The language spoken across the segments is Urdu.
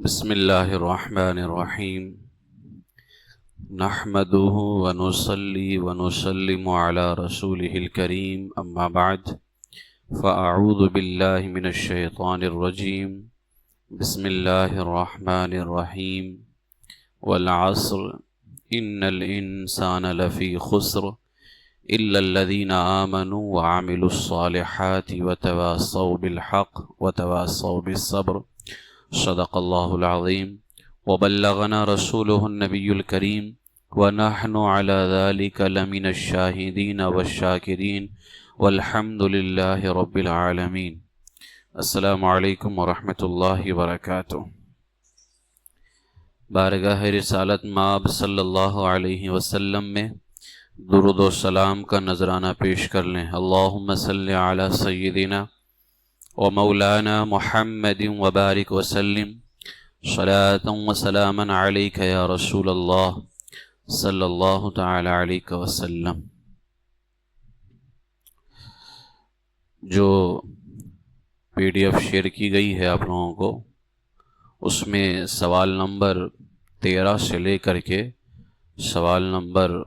بسم اللہ الرحمن الرحیم نحمده ونصلی ونسلم علی رسولہ الکریم اما بعد فاعوذ باللہ من الشیطان الرجیم بسم اللہ الرحمن الرحیم والعصر ان الانسان لفی خسر الا الذین آمنوا وعملوا الصالحات وتواصوا بالحق وتواصوا بالصبر صدق اللہ العظیم وبلغنا رسوله النبی الکریم ونحن على ذلك لمن الشاہدین والشاکرین والحمد للہ رب العالمین۔ السلام علیکم ورحمۃ اللہ وبرکاتہ۔ بارگاہ رسالت مآب صلی اللہ علیہ وسلم میں درود و سلام کا نذرانہ پیش کر لیں۔ اللہم صلی علی سیدنا ومولانا محمد وبارک وسلم صلاة وسلاما علیک یا رسول اللہ صلی اللہ تعالی علیہ وسلم۔ جو پی ڈی ایف شیئر کی گئی ہے آپ لوگوں کو، اس میں سوال نمبر 13 سے لے کر کے سوال نمبر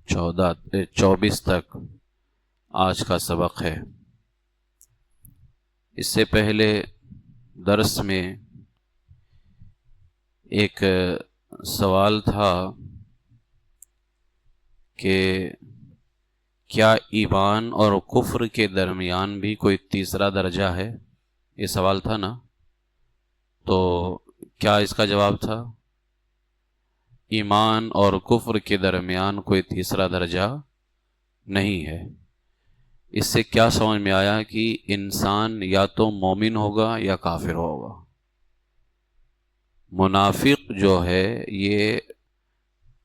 24 تک آج کا سبق ہے۔ اس سے پہلے درس میں ایک سوال تھا کہ کیا ایمان اور کفر کے درمیان بھی کوئی تیسرا درجہ ہے؟ یہ سوال تھا نا، تو کیا اس کا جواب تھا؟ ایمان اور کفر کے درمیان کوئی تیسرا درجہ نہیں ہے۔ اس سے کیا سمجھ میں آیا کہ انسان یا تو مومن ہوگا یا کافر ہوگا۔ منافق جو ہے یہ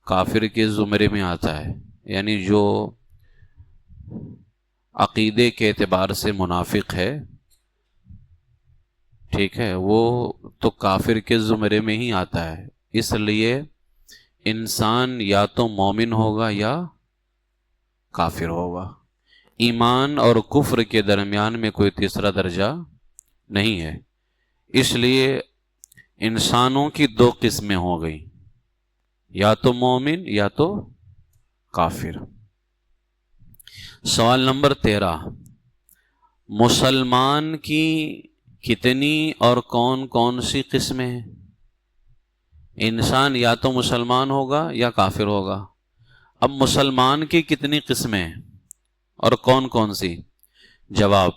کافر کے زمرے میں آتا ہے، یعنی جو عقیدے کے اعتبار سے منافق ہے، ٹھیک ہے، وہ تو کافر کے زمرے میں ہی آتا ہے۔ اس لیے انسان یا تو مومن ہوگا یا کافر ہوگا۔ ایمان اور کفر کے درمیان میں کوئی تیسرا درجہ نہیں ہے۔ اس لیے انسانوں کی 2 قسمیں ہو گئیں، یا تو مومن یا تو کافر۔ سوال نمبر 13، مسلمان کی کتنی اور کون کون سی قسمیں ہیں؟ انسان یا تو مسلمان ہوگا یا کافر ہوگا۔ اب مسلمان کی کتنی قسمیں ہیں اور کون کون سی؟ جواب،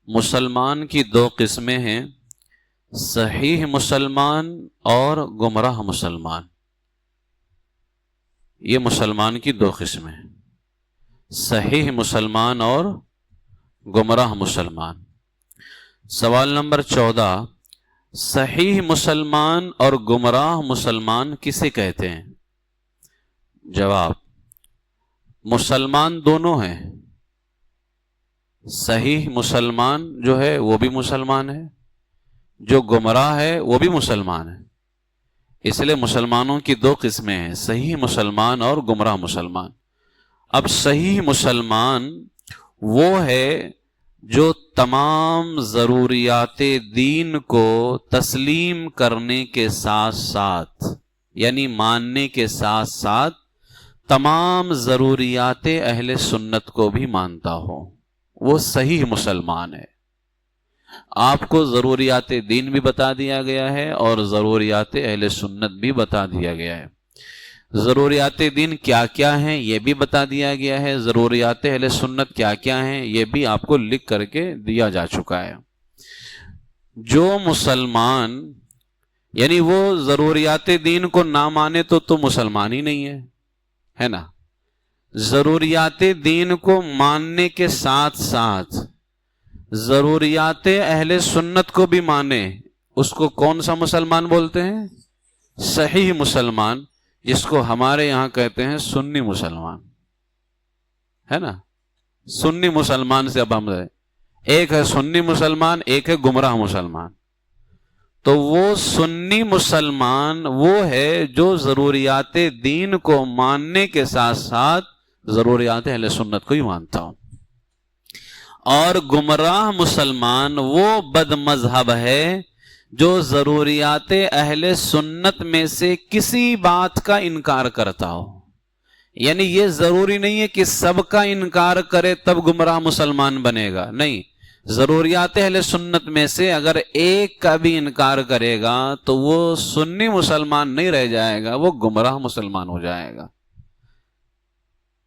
مسلمان کی 2 قسمیں ہیں، صحیح مسلمان اور گمراہ مسلمان۔ یہ مسلمان کی 2 قسمیں ہیں، صحیح مسلمان اور گمراہ مسلمان۔ سوال نمبر 14، صحیح مسلمان اور گمراہ مسلمان کسے کہتے ہیں؟ جواب، مسلمان دونوں ہیں۔ صحیح مسلمان جو ہے وہ بھی مسلمان ہے، جو گمراہ ہے وہ بھی مسلمان ہے۔ اس لیے مسلمانوں کی 2 قسمیں ہیں، صحیح مسلمان اور گمراہ مسلمان۔ اب صحیح مسلمان وہ ہے جو تمام ضروریات دین کو تسلیم کرنے کے ساتھ ساتھ، یعنی ماننے کے ساتھ ساتھ تمام ضروریات اہل سنت کو بھی مانتا ہو، وہ صحیح مسلمان ہے۔ آپ کو ضروریات دین بھی بتا دیا گیا ہے اور ضروریات اہل سنت بھی بتا دیا گیا ہے۔ ضروریات دین کیا کیا ہیں یہ بھی بتا دیا گیا ہے، ضروریات اہل سنت کیا کیا ہیں یہ بھی آپ کو لکھ کر کے دیا جا چکا ہے۔ جو مسلمان یعنی وہ ضروریات دین کو نہ مانے تو مسلمان ہی نہیں ہے نا۔ ضروریات دین کو ماننے کے ساتھ ساتھ ضروریات اہل سنت کو بھی مانے، اس کو کون سا مسلمان بولتے ہیں؟ صحیح مسلمان، جس کو ہمارے یہاں کہتے ہیں سنی مسلمان، ہے نا۔ سنی مسلمان سے اب ہم ایک ہے سنی مسلمان، ایک ہے گمراہ مسلمان۔ تو وہ سنی مسلمان وہ ہے جو ضروریات دین کو ماننے کے ساتھ ساتھ ضروریات اہل سنت کو ہی مانتا ہوں۔ اور گمراہ مسلمان وہ بد مذہب ہے جو ضروریات اہل سنت میں سے کسی بات کا انکار کرتا ہو، یعنی یہ ضروری نہیں ہے کہ سب کا انکار کرے تب گمراہ مسلمان بنے گا، نہیں، ضروریات اہل سنت میں سے اگر ایک کا بھی انکار کرے گا تو وہ سنی مسلمان نہیں رہ جائے گا، وہ گمراہ مسلمان ہو جائے گا،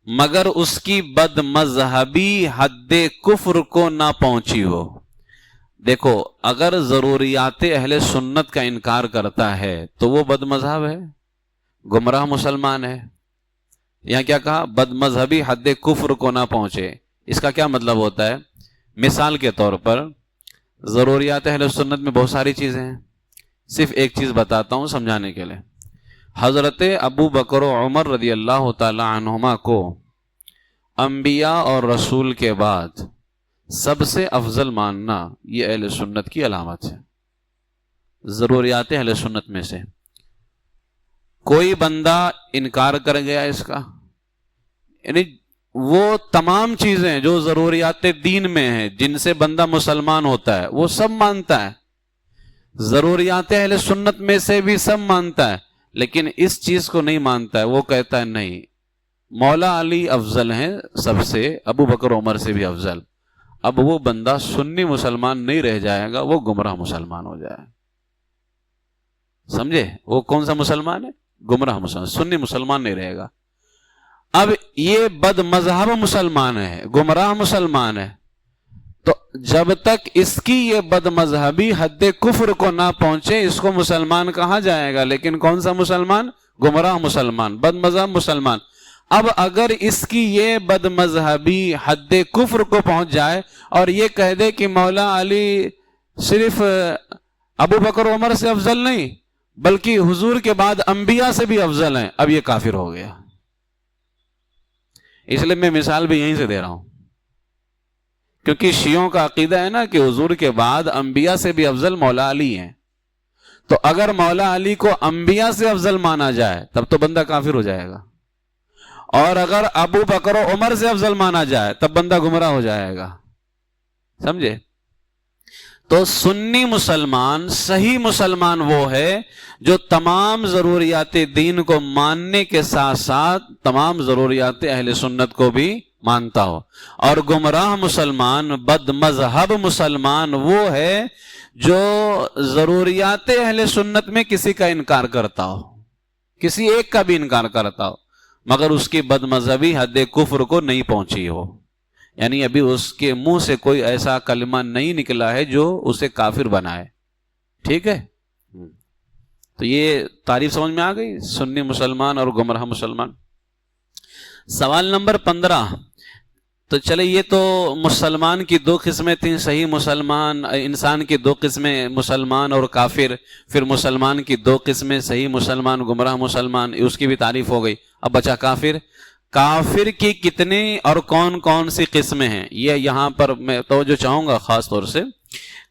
مگر اس کی بد مذہبی حد کفر کو نہ پہنچی ہو۔ دیکھو، اگر ضروریات اہل سنت کا انکار کرتا ہے تو وہ بد مذہب ہے، گمراہ مسلمان ہے۔ یہاں کیا کہا؟ بد مذہبی حد کفر کو نہ پہنچے۔ اس کا کیا مطلب ہوتا ہے؟ مثال کے طور پر ضروریات اہل سنت میں بہت ساری چیزیں ہیں، صرف ایک چیز بتاتا ہوں سمجھانے کے لیے۔ حضرت ابو بکر و عمر رضی اللہ تعالی عنہما کو انبیاء اور رسول کے بعد سب سے افضل ماننا یہ اہل سنت کی علامت ہے، ضروریات اہل سنت میں سے۔ کوئی بندہ انکار کر گیا اس کا، یعنی وہ تمام چیزیں جو ضروریات دین میں ہیں جن سے بندہ مسلمان ہوتا ہے وہ سب مانتا ہے، ضروریات اہل سنت میں سے بھی سب مانتا ہے، لیکن اس چیز کو نہیں مانتا ہے۔ وہ کہتا ہے نہیں، مولا علی افضل ہیں سب سے، ابو بکر عمر سے بھی افضل۔ اب وہ بندہ سنی مسلمان نہیں رہ جائے گا، وہ گمراہ مسلمان ہو جائے، سمجھے؟ وہ کون سا مسلمان ہے؟ گمراہ مسلمان، سنی مسلمان نہیں رہے گا۔ اب یہ بد مذہب مسلمان ہے، گمراہ مسلمان ہے، تو جب تک اس کی یہ بد مذہبی حد کفر کو نہ پہنچے اس کو مسلمان کہا جائے گا، لیکن کون سا مسلمان؟ گمراہ مسلمان، بد مذہب مسلمان۔ اب اگر اس کی یہ بد مذہبی حد کفر کو پہنچ جائے اور یہ کہہ دے کہ مولا علی صرف ابو بکر عمر سے افضل نہیں بلکہ حضور کے بعد انبیاء سے بھی افضل ہیں، اب یہ کافر ہو گیا۔ اس لیے میں مثال بھی یہیں سے دے رہا ہوں، کیونکہ شیعوں کا عقیدہ ہے نا کہ حضور کے بعد انبیاء سے بھی افضل مولا علی ہیں، تو اگر مولا علی کو انبیاء سے افضل مانا جائے تب تو بندہ کافر ہو جائے گا، اور اگر ابو بکر و عمر سے افضل مانا جائے تب بندہ گمراہ ہو جائے گا، سمجھے؟ تو سنی مسلمان، صحیح مسلمان وہ ہے جو تمام ضروریات دین کو ماننے کے ساتھ ساتھ تمام ضروریات اہل سنت کو بھی مانتا ہو، اور گمراہ مسلمان، بد مذہب مسلمان وہ ہے جو ضروریات اہل سنت میں کسی کا انکار کرتا ہو، کسی ایک کا بھی انکار کرتا ہو، مگر اس کی بد مذہبی حد کفر کو نہیں پہنچی ہو، یعنی ابھی اس کے منہ سے کوئی ایسا کلمہ نہیں نکلا ہے جو اسے کافر بنائے، ٹھیک ہے؟ تو یہ تعریف سمجھ میں آ گئی، سنی مسلمان اور گمراہ مسلمان۔ سوال نمبر 15، تو چلے یہ تو مسلمان کی دو قسمیں تھیں، صحیح مسلمان، انسان کی دو قسمیں مسلمان اور کافر، پھر مسلمان کی دو قسمیں صحیح مسلمان، گمراہ مسلمان، اس کی بھی تعریف ہو گئی۔ اب بچا کافر۔ کافر کی کتنی اور کون کون سی قسمیں ہیں، یہ یہاں پر میں توجہ چاہوں گا خاص طور سے۔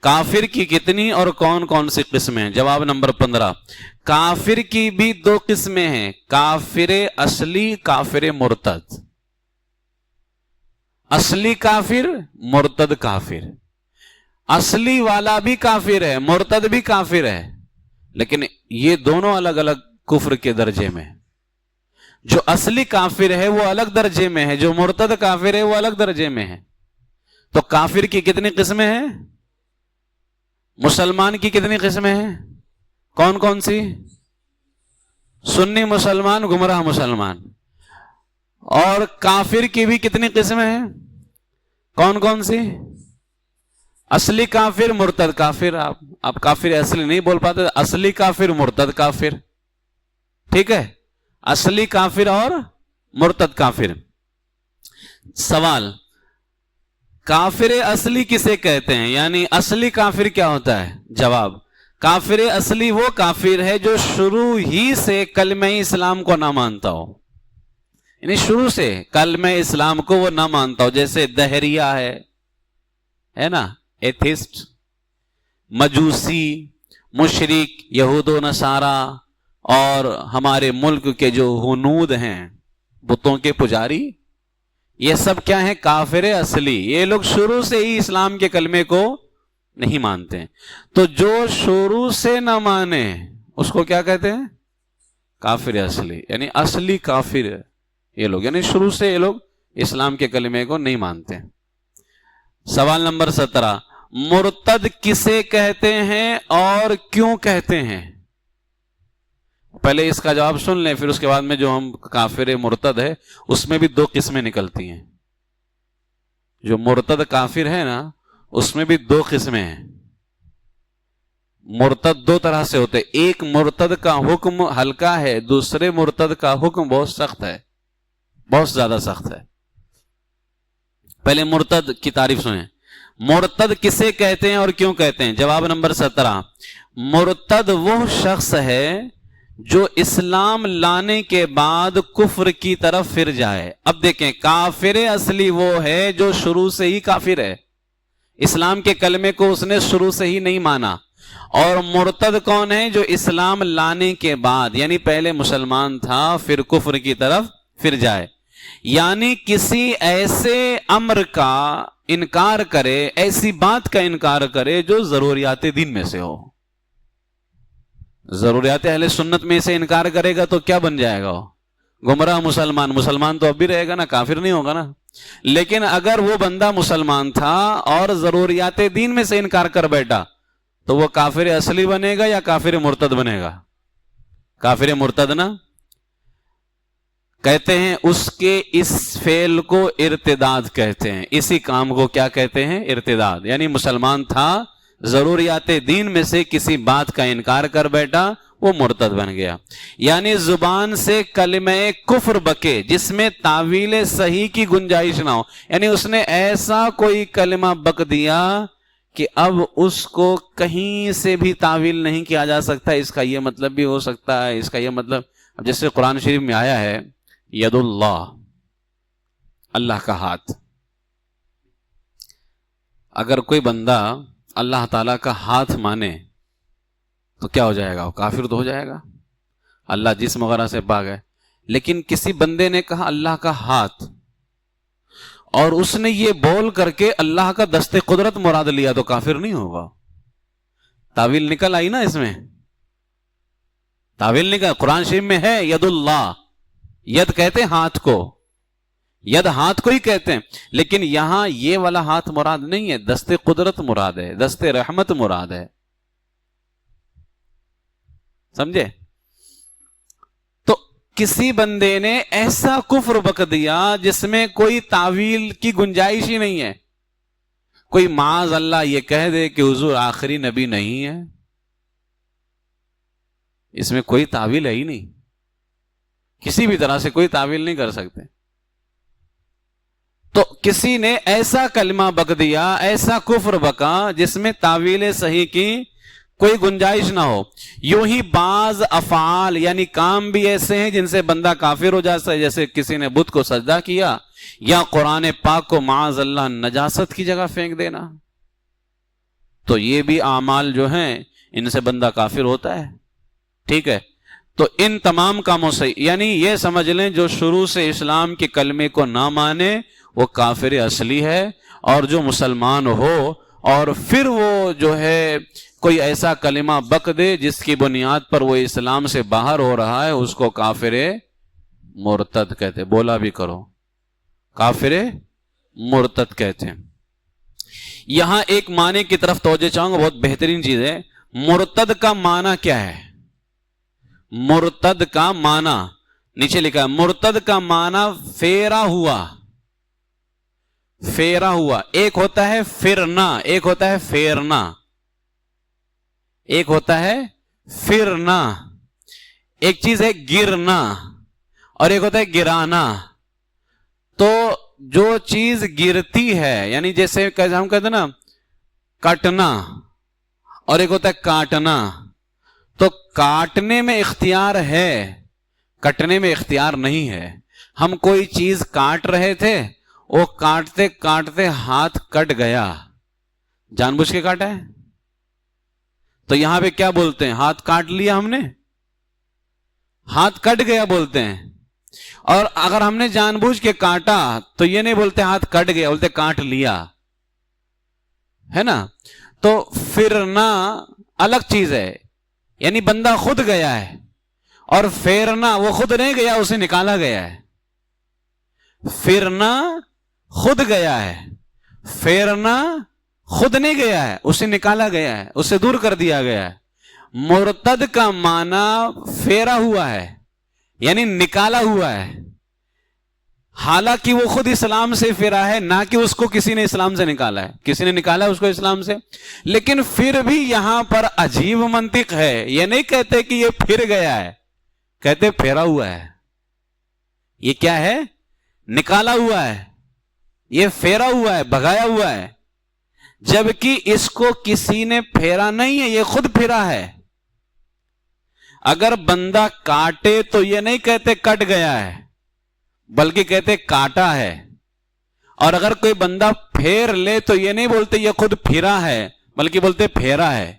کافر کی کتنی اور کون کون سی قسمیں ہیں؟ جواب نمبر 15، کافر کی بھی دو قسمیں ہیں، کافر اصلی، کافر مرتد۔ اصلی کافر، مرتد کافر۔ اصلی والا بھی کافر ہے، مرتد بھی کافر ہے، لیکن یہ دونوں الگ الگ کفر کے درجے میں۔ جو اصلی کافر ہے وہ الگ درجے میں ہے، جو مرتد کافر ہے وہ الگ درجے میں ہے۔ تو کافر کی کتنی قسمیں ہیں؟ مسلمان کی کتنی قسمیں ہیں؟ کون کون سی؟ سنی مسلمان، گمراہ مسلمان۔ اور کافر کی بھی کتنی قسمیں ہیں؟ کون کون سی؟ اصلی کافر، مرتد کافر۔ آپ کافر اصلی نہیں بول پاتے، اصلی کافر، مرتد کافر، ٹھیک ہے؟ اصلی کافر اور مرتد کافر۔ سوال، کافر اصلی کسے کہتے ہیں؟ یعنی اصلی کافر کیا ہوتا ہے؟ جواب، کافر اصلی وہ کافر ہے جو شروع ہی سے کلمہ اسلام کو نہ مانتا ہو، یعنی شروع سے کلمہ اسلام کو وہ نہ مانتا ہو، جیسے دہریہ ہے نا، ایتھسٹ، مجوسی، مشرک، یہود و نصارہ، اور ہمارے ملک کے جو ہنود ہیں، بتوں کے پجاری، یہ سب کیا ہیں؟ کافر اصلی۔ یہ لوگ شروع سے ہی اسلام کے کلمے کو نہیں مانتے ہیں. تو جو شروع سے نہ مانے اس کو کیا کہتے ہیں؟ کافر اصلی. یعنی اصلی کافر یہ لوگ، یعنی شروع سے یہ لوگ اسلام کے کلمے کو نہیں مانتے. سوال نمبر 17، مرتد کسے کہتے ہیں اور کیوں کہتے ہیں؟ پہلے اس کا جواب سن لیں، پھر اس کے بعد میں جو ہم کافر مرتد ہے اس میں بھی دو قسمیں نکلتی ہیں. جو مرتد کافر ہے نا اس میں بھی دو قسمیں ہیں. مرتد دو طرح سے ہوتے، ایک مرتد کا حکم ہلکا ہے، دوسرے مرتد کا حکم بہت سخت ہے، بہت زیادہ سخت ہے. پہلے مرتد کی تعریف سنیں. مرتد کسے کہتے ہیں اور کیوں کہتے ہیں؟ جواب نمبر 17، مرتد وہ شخص ہے جو اسلام لانے کے بعد کفر کی طرف پھر جائے. اب دیکھیں، کافر اصلی وہ ہے جو شروع سے ہی کافر ہے، اسلام کے کلمے کو اس نے شروع سے ہی نہیں مانا. اور مرتد کون ہے؟ جو اسلام لانے کے بعد، یعنی پہلے مسلمان تھا پھر کفر کی طرف پھر جائے. یعنی کسی ایسے امر کا انکار کرے، ایسی بات کا انکار کرے جو ضروریات دین میں سے ہو. ضروریات اہل سنت میں سے انکار کرے گا تو کیا بن جائے گا؟ گمراہ مسلمان. مسلمان تو اب بھی رہے گا نا، کافر نہیں ہوگا نا. لیکن اگر وہ بندہ مسلمان تھا اور ضروریات دین میں سے انکار کر بیٹھا تو وہ کافر اصلی بنے گا یا کافر مرتد بنے گا؟ کافر مرتد نا. کہتے ہیں اس کے اس فعل کو ارتداد کہتے ہیں. اسی کام کو کیا کہتے ہیں؟ ارتداد. یعنی مسلمان تھا، ضروریات دین میں سے کسی بات کا انکار کر بیٹھا، وہ مرتد بن گیا. یعنی زبان سے کلمہ کفر بکے جس میں تعویل صحیح کی گنجائش نہ ہو. یعنی اس نے ایسا کوئی کلمہ بک دیا کہ اب اس کو کہیں سے بھی تعویل نہیں کیا جا سکتا. اس کا یہ مطلب بھی ہو سکتا ہے، اس کا یہ مطلب. اب جیسے قرآن شریف میں آیا ہے ید اللہ، اللہ کا ہاتھ. اگر کوئی بندہ اللہ تعالیٰ کا ہاتھ مانے تو کیا ہو جائے گا؟ وہ کافر تو ہو جائے گا. اللہ جسم وغیرہ سے پاک ہے. لیکن کسی بندے نے کہا اللہ کا ہاتھ، اور اس نے یہ بول کر کے اللہ کا دست قدرت مراد لیا تو کافر نہیں ہوگا. تعویل نکل آئی نا اس میں، تعویل نکل. قرآن شریف میں ہے ید اللہ، ید کہتے ہیں ہاتھ کو، ید ہاتھ کو ہی کہتے ہیں. لیکن یہاں یہ والا ہاتھ مراد نہیں ہے، دست قدرت مراد ہے، دست رحمت مراد ہے. سمجھے؟ تو کسی بندے نے ایسا کفر بک دیا جس میں کوئی تعویل کی گنجائش ہی نہیں ہے. کوئی معاذ اللہ یہ کہہ دے کہ حضور آخری نبی نہیں ہے، اس میں کوئی تعویل ہے ہی نہیں. کسی بھی طرح سے کوئی تعویل نہیں کر سکتے. تو کسی نے ایسا کلمہ بک دیا، ایسا کفر بکا جس میں تعویل صحیح کی کوئی گنجائش نہ ہو. یوں ہی بعض افعال یعنی کام بھی ایسے ہیں جن سے بندہ کافر ہو جاتا ہے. جیسے کسی نے بت کو سجدہ کیا، یا قرآن پاک کو معاذ اللہ نجاست کی جگہ پھینک دینا. تو یہ بھی اعمال جو ہیں ان سے بندہ کافر ہوتا ہے. ٹھیک ہے؟ تو ان تمام کاموں سے یعنی یہ سمجھ لیں جو شروع سے اسلام کے کلمے کو نہ مانے وہ کافر اصلی ہے. اور جو مسلمان ہو اور پھر وہ جو ہے کوئی ایسا کلمہ بک دے جس کی بنیاد پر وہ اسلام سے باہر ہو رہا ہے، اس کو کافر مرتد کہتے. بولا بھی کرو، کافر مرتد کہتے ہیں. یہاں ایک معنی کی طرف توجہ چاہوں گا، بہت بہترین چیز ہے. مرتد کا معنی کیا ہے؟ مرتد کا معنی نیچے لکھا ہے. مرتد کا معنی پھیرا ہوا. پھیرا ہوا. ایک ہوتا ہے پھرنا، ایک ہوتا ہے پھیرنا. ایک ہوتا ہے پھرنا، ایک چیز ہے گرنا، اور ایک ہوتا ہے گرانا. تو جو چیز گرتی ہے یعنی جیسے ہم کہتے ہیں نا کٹنا، اور ایک ہوتا ہے کاٹنا. تو کاٹنے میں اختیار ہے، کٹنے میں اختیار نہیں ہے. ہم کوئی چیز کاٹ رہے تھے، وہ کاٹتے کاٹتے ہاتھ کٹ گیا، جان بوجھ کے کاٹا ہے. تو یہاں پہ کیا بولتے ہیں؟ ہاتھ کاٹ لیا ہم نے، ہاتھ کٹ گیا بولتے ہیں. اور اگر ہم نے جان بوجھ کے کاٹا تو یہ نہیں بولتے ہاتھ کٹ گیا، بولتے کاٹ لیا، ہے نا. تو پھرنا الگ چیز ہے، یعنی بندہ خود گیا ہے، اور پھیرنا وہ خود نہیں گیا، اسے نکالا گیا ہے۔ پھرنا خود گیا ہے، پھیرنا خود نہیں گیا ہے، اسے نکالا گیا ہے، اسے دور کر دیا گیا ہے۔ مرتد کا معنی پھیرا ہوا ہے، یعنی نکالا ہوا ہے، حالانکہ وہ خود اسلام سے پھرا ہے، نہ کہ اس کو کسی نے اسلام سے نکالا ہے، کسی نے نکالا ہے اس کو اسلام سے۔ لیکن پھر بھی یہاں پر عجیب منطق ہے، یہ نہیں کہتے کہ یہ پھر گیا ہے، کہتے پھیرا ہوا ہے۔ یہ کیا ہے؟ نکالا ہوا ہے، یہ پھیرا ہوا ہے، بھگایا ہوا ہے، جبکہ اس کو کسی نے پھیرا نہیں ہے، یہ خود پھرا ہے۔ اگر بندہ کاٹے تو یہ نہیں کہتے کٹ گیا ہے، بلکہ کہتے کاٹا ہے۔ اور اگر کوئی بندہ پھیر لے تو یہ نہیں بولتے یہ خود پھرا ہے، بلکہ بولتے پھیرا ہے۔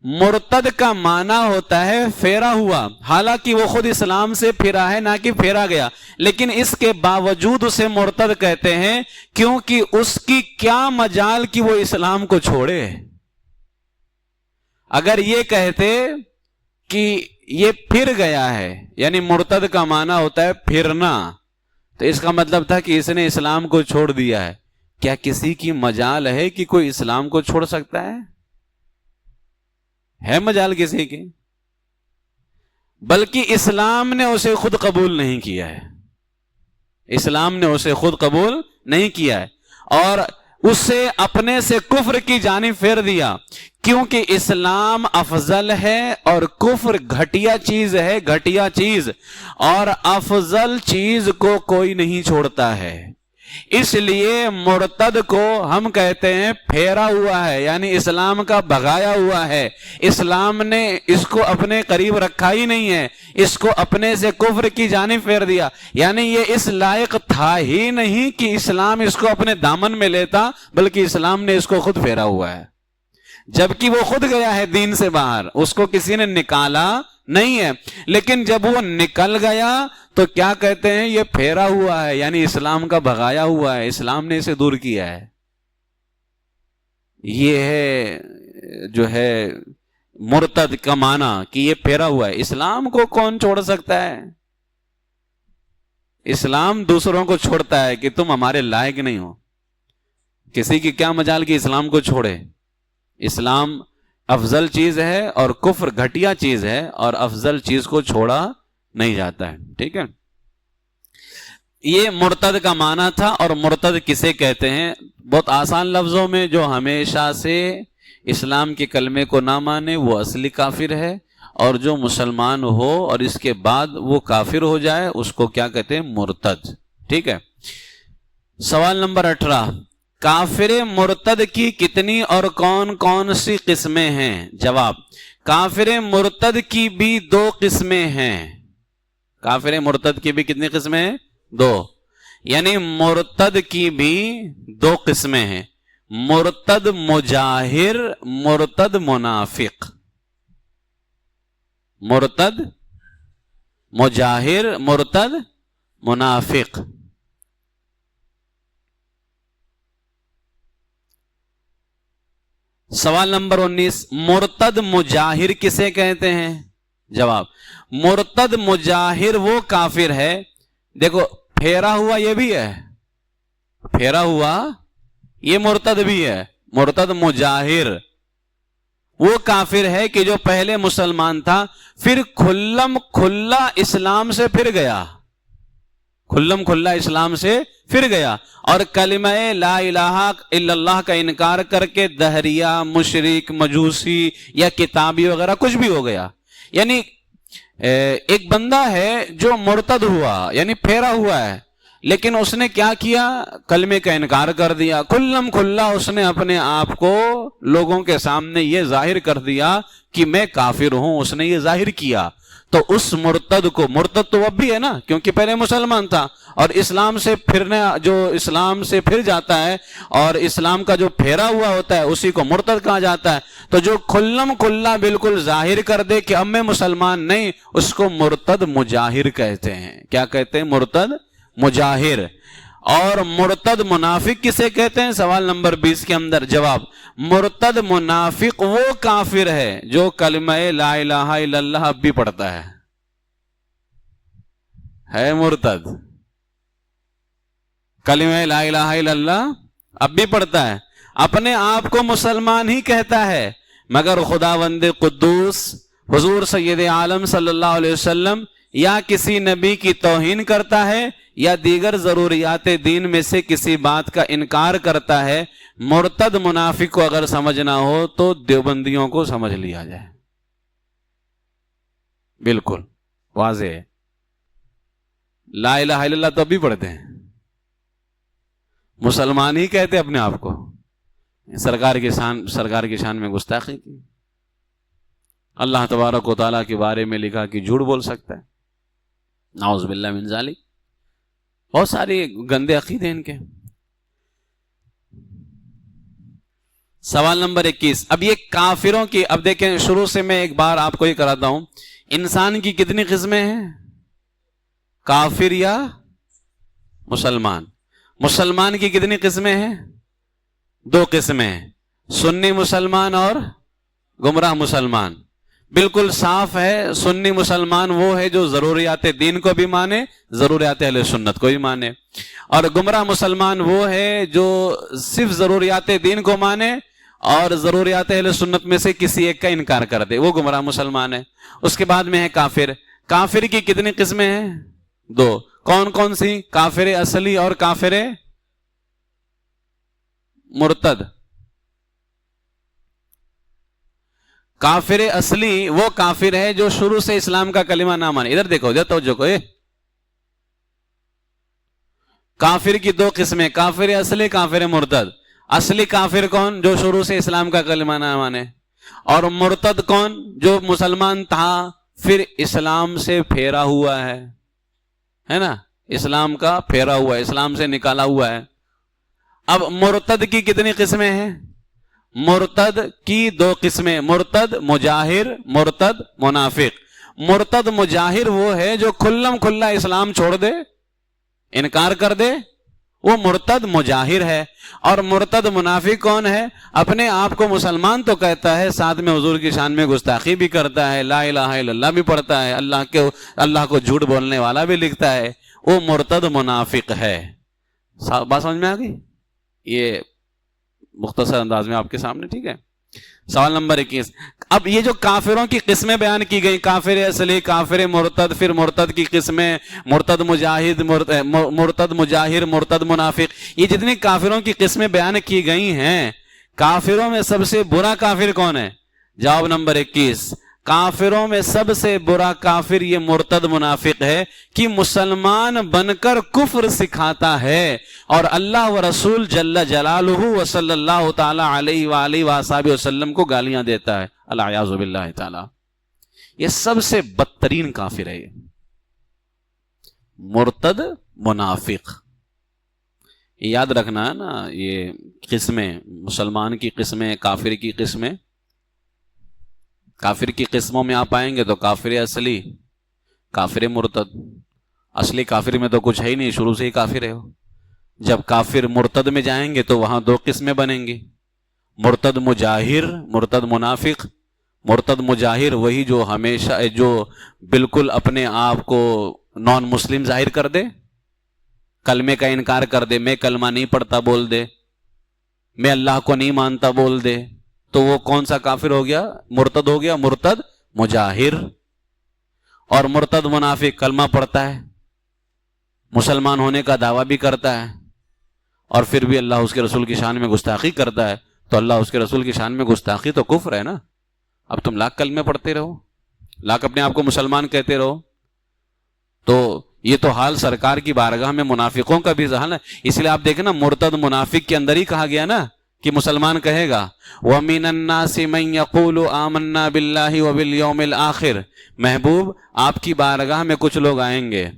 مرتد کا معنی ہوتا ہے پھیرا ہوا، حالانکہ وہ خود اسلام سے پھرا ہے، نہ کہ پھیرا گیا، لیکن اس کے باوجود اسے مرتد کہتے ہیں، کیونکہ اس کی کیا مجال کہ وہ اسلام کو چھوڑے۔ اگر یہ کہتے کہ یہ پھر گیا ہے، یعنی مرتد کا معنی ہوتا ہے پھرنا، تو اس کا مطلب تھا کہ اس نے اسلام کو چھوڑ دیا ہے۔ کیا کسی کی مجال ہے کہ کوئی اسلام کو چھوڑ سکتا ہے مجال کسی کی؟ بلکہ اسلام نے اسے خود قبول نہیں کیا ہے، اسلام نے اسے خود قبول نہیں کیا ہے، اور اسے اپنے سے کفر کی جانب پھیر دیا، کیونکہ اسلام افضل ہے اور کفر گھٹیا چیز ہے، گھٹیا چیز، اور افضل چیز کو کوئی نہیں چھوڑتا ہے۔ اس لیے مرتد کو ہم کہتے ہیں پھیرا ہوا ہے، یعنی اسلام کا بھگایا ہوا ہے، اسلام نے اس کو اپنے قریب رکھا ہی نہیں ہے، اس کو اپنے سے کفر کی جانب پھیر دیا، یعنی یہ اس لائق تھا ہی نہیں کہ اسلام اس کو اپنے دامن میں لیتا، بلکہ اسلام نے اس کو خود پھیرا ہوا ہے، جبکہ وہ خود گیا ہے دین سے باہر، اس کو کسی نے نکالا نہیں ہے۔ لیکن جب وہ نکل گیا تو کیا کہتے ہیں؟ یہ پھیرا ہوا ہے، یعنی اسلام کا بھگایا ہوا ہے، اسلام نے اسے دور کیا ہے۔ یہ ہے جو ہے مرتد کا معنی کہ یہ پھیرا ہوا ہے۔ اسلام کو کون چھوڑ سکتا ہے؟ اسلام دوسروں کو چھوڑتا ہے کہ تم ہمارے لائق نہیں ہو۔ کسی کی کیا مجال کہ اسلام کو چھوڑے؟ اسلام افضل چیز ہے اور کفر گھٹیا چیز ہے، اور افضل چیز کو چھوڑا نہیں جاتا ہے۔ ٹھیک ہے، یہ مرتد کا معنی تھا۔ اور مرتد کسے کہتے ہیں؟ بہت آسان لفظوں میں، جو ہمیشہ سے اسلام کے کلمے کو نہ مانے وہ اصلی کافر ہے، اور جو مسلمان ہو اور اس کے بعد وہ کافر ہو جائے اس کو کیا کہتے ہیں؟ مرتد۔ ٹھیک ہے، سوال نمبر 18، کافر مرتد کی کتنی اور کون کون سی قسمیں ہیں؟ جواب، کافر مرتد کی بھی 2 قسمیں ہیں۔ کافر مرتد کی بھی کتنی قسمیں ہیں؟ 2، یعنی مرتد کی بھی 2 قسمیں ہیں، مرتد مجاہر، مرتد منافق۔ مرتد مجاہر، مرتد منافق۔ سوال نمبر 19، مرتد مجاہر کسے کہتے ہیں؟ جواب، مرتد مجاہر وہ کافر ہے، دیکھو پھیرا ہوا یہ بھی ہے، پھیرا ہوا یہ مرتد بھی ہے، مرتد مجاہر وہ کافر ہے کہ جو پہلے مسلمان تھا، پھر کھلم کھلا اسلام سے پھر گیا، کھلم کھلا اسلام سے پھر گیا، اور کلمہ لا الہ الا اللہ کا انکار کر کے دہریہ، مشرک، مجوسی یا کتابی وغیرہ کچھ بھی ہو گیا۔ یعنی ایک بندہ ہے جو مرتد ہوا، یعنی پھیرا ہوا ہے، لیکن اس نے کیا کیا؟ کلمے کا انکار کر دیا، کھلم کھلا اس نے اپنے آپ کو لوگوں کے سامنے یہ ظاہر کر دیا کہ میں کافر ہوں، اس نے یہ ظاہر کیا۔ تو اس مرتد کو، مرتد تو اب بھی ہے نا، کیونکہ پہلے مسلمان تھا، اور اسلام سے پھرنے، جو اسلام سے پھر جاتا ہے اور اسلام کا جو پھیرا ہوا ہوتا ہے اسی کو مرتد کہا جاتا ہے۔ تو جو کھلم کھلا بالکل ظاہر کر دے کہ اب میں مسلمان نہیں، اس کو مرتد مجاہر کہتے ہیں۔ کیا کہتے ہیں؟ مرتد مجاہر۔ اور مرتد منافق کسے کہتے ہیں؟ سوال نمبر 20 کے اندر جواب، مرتد منافق وہ کافر ہے جو کلمہ لا الہ الا اللہ اب بھی پڑھتا ہے مرتد، کلمہ لا الہ الا اللہ اب بھی پڑھتا ہے، اپنے آپ کو مسلمان ہی کہتا ہے، مگر خداوند قدوس حضور سید عالم صلی اللہ علیہ وسلم یا کسی نبی کی توہین کرتا ہے یا دیگر ضروریات دین میں سے کسی بات کا انکار کرتا ہے۔ مرتد منافق کو اگر سمجھنا ہو تو دیوبندیوں کو سمجھ لیا جائے، بالکل واضح ہے۔ لا الہ الا اللہ تو اب بھی پڑھتے ہیں، مسلمان ہی کہتے اپنے آپ کو، سرکار کی شان میں گستاخی کی، اللہ تبارک و تعالیٰ کے بارے میں لکھا کہ جھوٹ بول سکتا ہے، نعوذ باللہ من ذالک، بہت سارے گندے عقیدے ان کے۔ سوال نمبر 21، اب یہ کافروں کی، اب دیکھیں شروع سے میں ایک بار آپ کو یہ کراتا ہوں، انسان کی کتنی قسمیں ہیں؟ کافر یا مسلمان؟ مسلمان کی کتنی قسمیں ہیں؟ 2 قسمیں ہیں، سنی مسلمان اور گمراہ مسلمان۔ بالکل صاف ہے، سنی مسلمان وہ ہے جو ضروریات دین کو بھی مانے، ضروریات اہل سنت کو بھی مانے، اور گمراہ مسلمان وہ ہے جو صرف ضروریات دین کو مانے اور ضروریات اہل سنت میں سے کسی ایک کا انکار کر دے، وہ گمراہ مسلمان ہے۔ اس کے بعد میں ہے کافر۔ کافر کی کتنی قسمیں ہیں؟ 2۔ کون کون سی؟ کافر اصلی اور کافر مرتد۔ کافر اصلی وہ کافر ہے جو شروع سے اسلام کا کلمہ نہ مانے۔ ادھر دیکھو، ادھر توجہ کو، کافر کی 2 قسمیں، کافر اصلی، کافر مرتد۔ اصلی کافر کون؟ جو شروع سے اسلام کا کلمہ نہ مانے، اور مرتد کون؟ جو مسلمان تھا پھر اسلام سے پھیرا ہوا ہے نا، اسلام کا پھیرا ہوا ہے، اسلام سے نکالا ہوا ہے۔ اب مرتد کی کتنی قسمیں ہیں؟ مرتد کی 2 قسمیں، مرتد مجاہر، مرتد منافق۔ مرتد مجاہر وہ ہے جو کھلم کھلا اسلام چھوڑ دے، انکار کر دے، وہ مرتد مجاہر ہے۔ اور مرتد منافق کون ہے؟ اپنے آپ کو مسلمان تو کہتا ہے، ساتھ میں حضور کی شان میں گستاخی بھی کرتا ہے، لا الہ الا اللہ بھی پڑھتا ہے، اللہ کو جھوٹ بولنے والا بھی لکھتا ہے، وہ مرتد منافق ہے۔ بات سمجھ میں آ گئی؟ یہ مختصر انداز میں آپ کے سامنے، ٹھیک ہے۔ سوال نمبر 21، اب یہ جو کافروں کی قسمیں بیان کی گئی، کافر اصلی، کافر مرتد، پھر مرتد کی قسمیں، مرتد مجاہد، مرتد مجاہر، مرتد منافق، یہ جتنی کافروں کی قسمیں بیان کی گئی ہیں، کافروں میں سب سے برا کافر کون ہے؟ جواب نمبر 21، کافروں میں سب سے برا کافر یہ مرتد منافق ہے کہ مسلمان بن کر کفر سکھاتا ہے اور اللہ و رسول جل جلالہ و صلی اللہ تعالی علیہ وآلہ وآصحابہ وسلم کو گالیاں دیتا ہے، العیاذ باللہ تعالی۔ یہ سب سے بدترین کافر ہے، مرتد منافق۔ یاد رکھنا ہے نا، یہ قسمیں، مسلمان کی قسمیں، کافر کی قسمیں۔ کافر کی قسموں میں آپ آئیں گے تو کافر اصلی، کافر مرتد۔ اصلی کافر میں تو کچھ ہے ہی نہیں، شروع سے ہی کافر ہے۔ جب کافر مرتد میں جائیں گے تو وہاں 2 قسمیں بنیں گی، مرتد مجاہر، مرتد منافق۔ مرتد مجاہر وہی جو ہمیشہ، جو بالکل اپنے آپ کو نان مسلم ظاہر کر دے، کلمے کا انکار کر دے، میں کلمہ نہیں پڑھتا بول دے، میں اللہ کو نہیں مانتا بول دے، تو وہ کون سا کافر ہو گیا؟ مرتد ہو گیا، مرتد مجاہر۔ اور مرتد منافق کلمہ پڑھتا ہے، مسلمان ہونے کا دعویٰ بھی کرتا ہے، اور پھر بھی اللہ اس کے رسول کی شان میں گستاخی کرتا ہے، تو اللہ اس کے رسول کی شان میں گستاخی تو کفر ہے نا۔ اب تم لاکھ کلمے پڑھتے رہو، لاکھ اپنے آپ کو مسلمان کہتے رہو، تو یہ تو حال سرکار کی بارگاہ میں منافقوں کا بھی حال ہے۔ اس لیے آپ دیکھیں نا، مرتد منافق کے اندر ہی کہا گیا نا کہ مسلمان کہے گا وَمِنَ النَّاسِ مَن يَقُولُ آمَنَّا بِاللَّهِ وَبِالْيَوْمِ الْآخِرِ۔ محبوب آپ کی بارگاہ میں کچھ لوگ آئیں گے،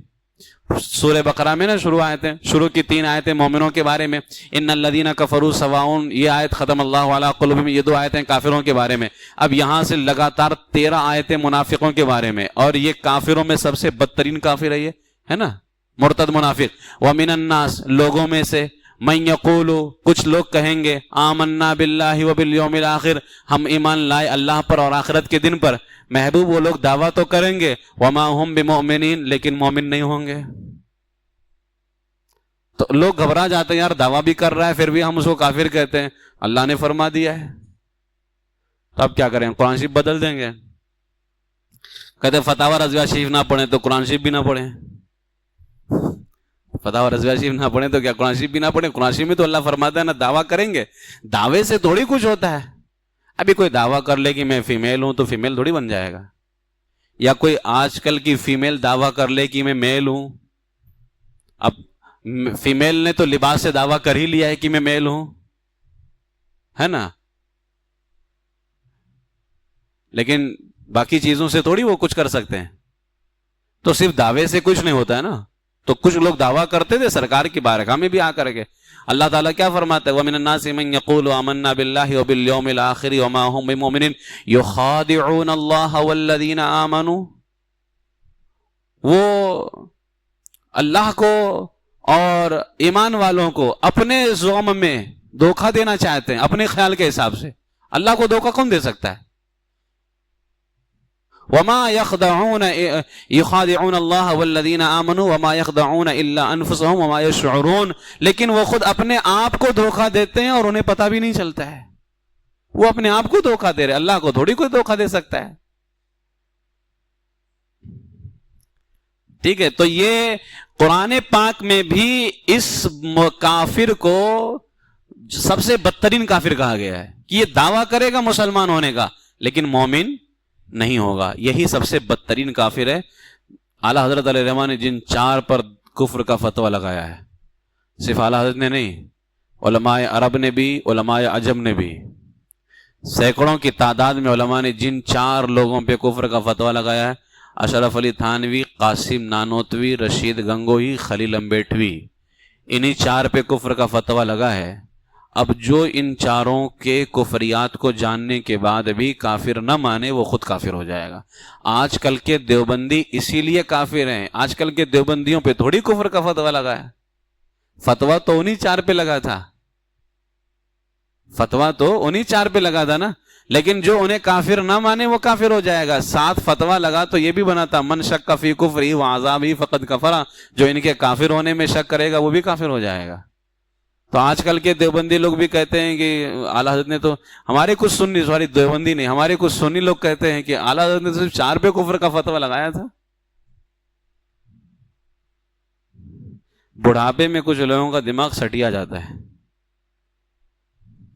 سورہ بقرہ میں نا شروع آیتیں، شروع کی 3 آیتیں مومنوں کے بارے میں، ان الذین کفروا سواء، یہ آیت ختم اللہ علی قلوبہم، یہ 2 آیتیں کافروں کے بارے میں۔ اب یہاں سے لگاتار 13 آیتیں منافقوں کے بارے میں، اور یہ کافروں میں سب سے بدترین کافر ہے، یہ ہے نا، مرتد منافق. ومن الناس لوگوں میں سے من یقول کچھ لوگ کہیں گے آمنا باللہ وبالیوم الآخر ہم ایمان لائے اللہ پر اور آخرت کے دن پر. محبوب وہ لوگ دعویٰ تو کریں گے وما ہم بمؤمنین لیکن مومن نہیں ہوں گے. تو لوگ گھبرا جاتے ہیں یار دعویٰ بھی کر رہا ہے پھر بھی ہم اس کو کافر کہتے ہیں. اللہ نے فرما دیا ہے تو اب کیا کریں قرآن شریف بدل دیں گے. کہتے فتاوی رضویہ شریف نہ پڑھیں تو قرآن شریف بھی نہ پڑھیں. فتاوی رضویہ شریف نہ پڑھیں تو کیا قرآن شریف بھی نہ پڑھیں. قرآن شریف میں تو اللہ فرماتا ہے نا دعویٰ کریں گے. دعوے سے تھوڑی کچھ ہوتا ہے. ابھی کوئی دعویٰ کر لے کہ میں فیمیل ہوں تو فیمیل تھوڑی بن جائے گا. یا کوئی آج کل کی فیمیل دعویٰ کر لے کہ میں میل ہوں. اب فیمیل نے تو لباس سے دعویٰ کر ہی لیا ہے کہ میں میل ہوں, ہے نا, لیکن باقی چیزوں سے تھوڑی وہ کچھ کر سکتے ہیں. تو صرف دعوے سے کچھ نہیں ہوتا ہے نا. تو کچھ لوگ دعویٰ کرتے تھے سرکار کی بارگاہ میں بھی آ کر کے. اللہ تعالیٰ کیا فرماتا ہے وَمِنَ النَّاسِ مَن يَقُولُ آمَنَّا بِاللَّهِ وَبِالْيَوْمِ الْآخِرِ وَمَا هُم بِمُؤْمِنِينَ يُخَادِعُونَ اللَّهَ وَالَّذِينَ آمَنُوا. وہ اللہ کو اور ایمان والوں کو اپنے زعم میں دھوکہ دینا چاہتے ہیں اپنے خیال کے حساب سے. اللہ کو دھوکہ کون دے سکتا ہے؟ وما يخدعون يخادعون الله والذين آمنوا وما يخدعون الا انفسهم وما يشعرون. لیکن وہ خود اپنے آپ کو دھوکہ دیتے ہیں اور انہیں پتہ بھی نہیں چلتا ہے. وہ اپنے آپ کو دھوکہ دے رہے, اللہ کو تھوڑی کوئی دھوکہ دے سکتا ہے. ٹھیک ہے, تو یہ قرآن پاک میں بھی اس کافر کو سب سے بدترین کافر کہا گیا ہے کہ یہ دعویٰ کرے گا مسلمان ہونے کا لیکن مومن نہیں ہوگا. یہی سب سے بدترین کافر ہے. اعلیٰ حضرت علیہ الرحمٰن نے جن 4 پر کفر کا فتویٰ لگایا ہے, صرف اعلیٰ حضرت نے نہیں, علماء عرب نے بھی, علماء عجم نے بھی, سینکڑوں کی تعداد میں علماء نے جن 4 لوگوں پہ کفر کا فتویٰ لگایا ہے, اشرف علی تھانوی, قاسم نانوتوی, رشید گنگوہی, خلیل امبیٹوی, انہی 4 پہ کفر کا فتویٰ لگا ہے. اب جو ان چاروں کے کفریات کو جاننے کے بعد بھی کافر نہ مانے وہ خود کافر ہو جائے گا. آج کل کے دیوبندی اسی لیے کافر ہیں. آج کل کے دیوبندیوں پہ تھوڑی کفر کا فتویٰ لگا ہے. فتویٰ تو انہی 4 پہ لگا تھا. فتویٰ تو انہی 4 پہ لگا تھا نا. لیکن جو انہیں کافر نہ مانے وہ کافر ہو جائے گا. 7 فتویٰ لگا تو یہ بھی بنا تھا من شک فی کفری وعذابی فقد کفر. جو ان کے کافر ہونے میں شک کرے گا وہ بھی کافر ہو جائے گا. تو آج کل کے دیوبندی لوگ بھی کہتے ہیں کہ اعلیٰ حضرت نے تو ہمارے کچھ سنی, سوری دیوبندی نہیں, ہمارے کچھ سنی لوگ کہتے ہیں کہ اعلیٰ حضرت نے صرف 4 پہ کفر کا فتویٰ لگایا تھا. بڑھاپے میں کچھ لوگوں کا دماغ سٹیا جاتا ہے.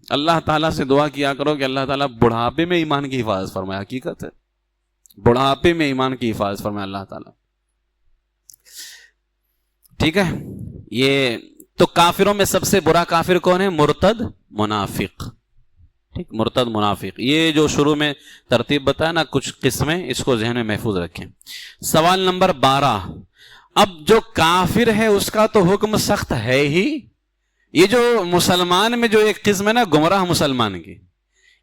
اللہ تعالیٰ سے دعا کیا کرو کہ اللہ تعالیٰ بڑھاپے میں ایمان کی حفاظت فرمائے. حقیقت ہے بڑھاپے میں ایمان کی حفاظت فرمائے اللہ تعالیٰ. ٹھیک ہے, یہ تو کافروں میں سب سے برا کافر کون ہے؟ مرتد منافق. ٹھیک, مرتد منافق. یہ جو شروع میں ترتیب بتایا نا کچھ قسمیں, اس کو ذہن میں محفوظ رکھیں. سوال نمبر 12. اب جو کافر ہے اس کا تو حکم سخت ہے ہی. یہ جو مسلمان میں جو ایک قسم ہے نا گمراہ مسلمان کی,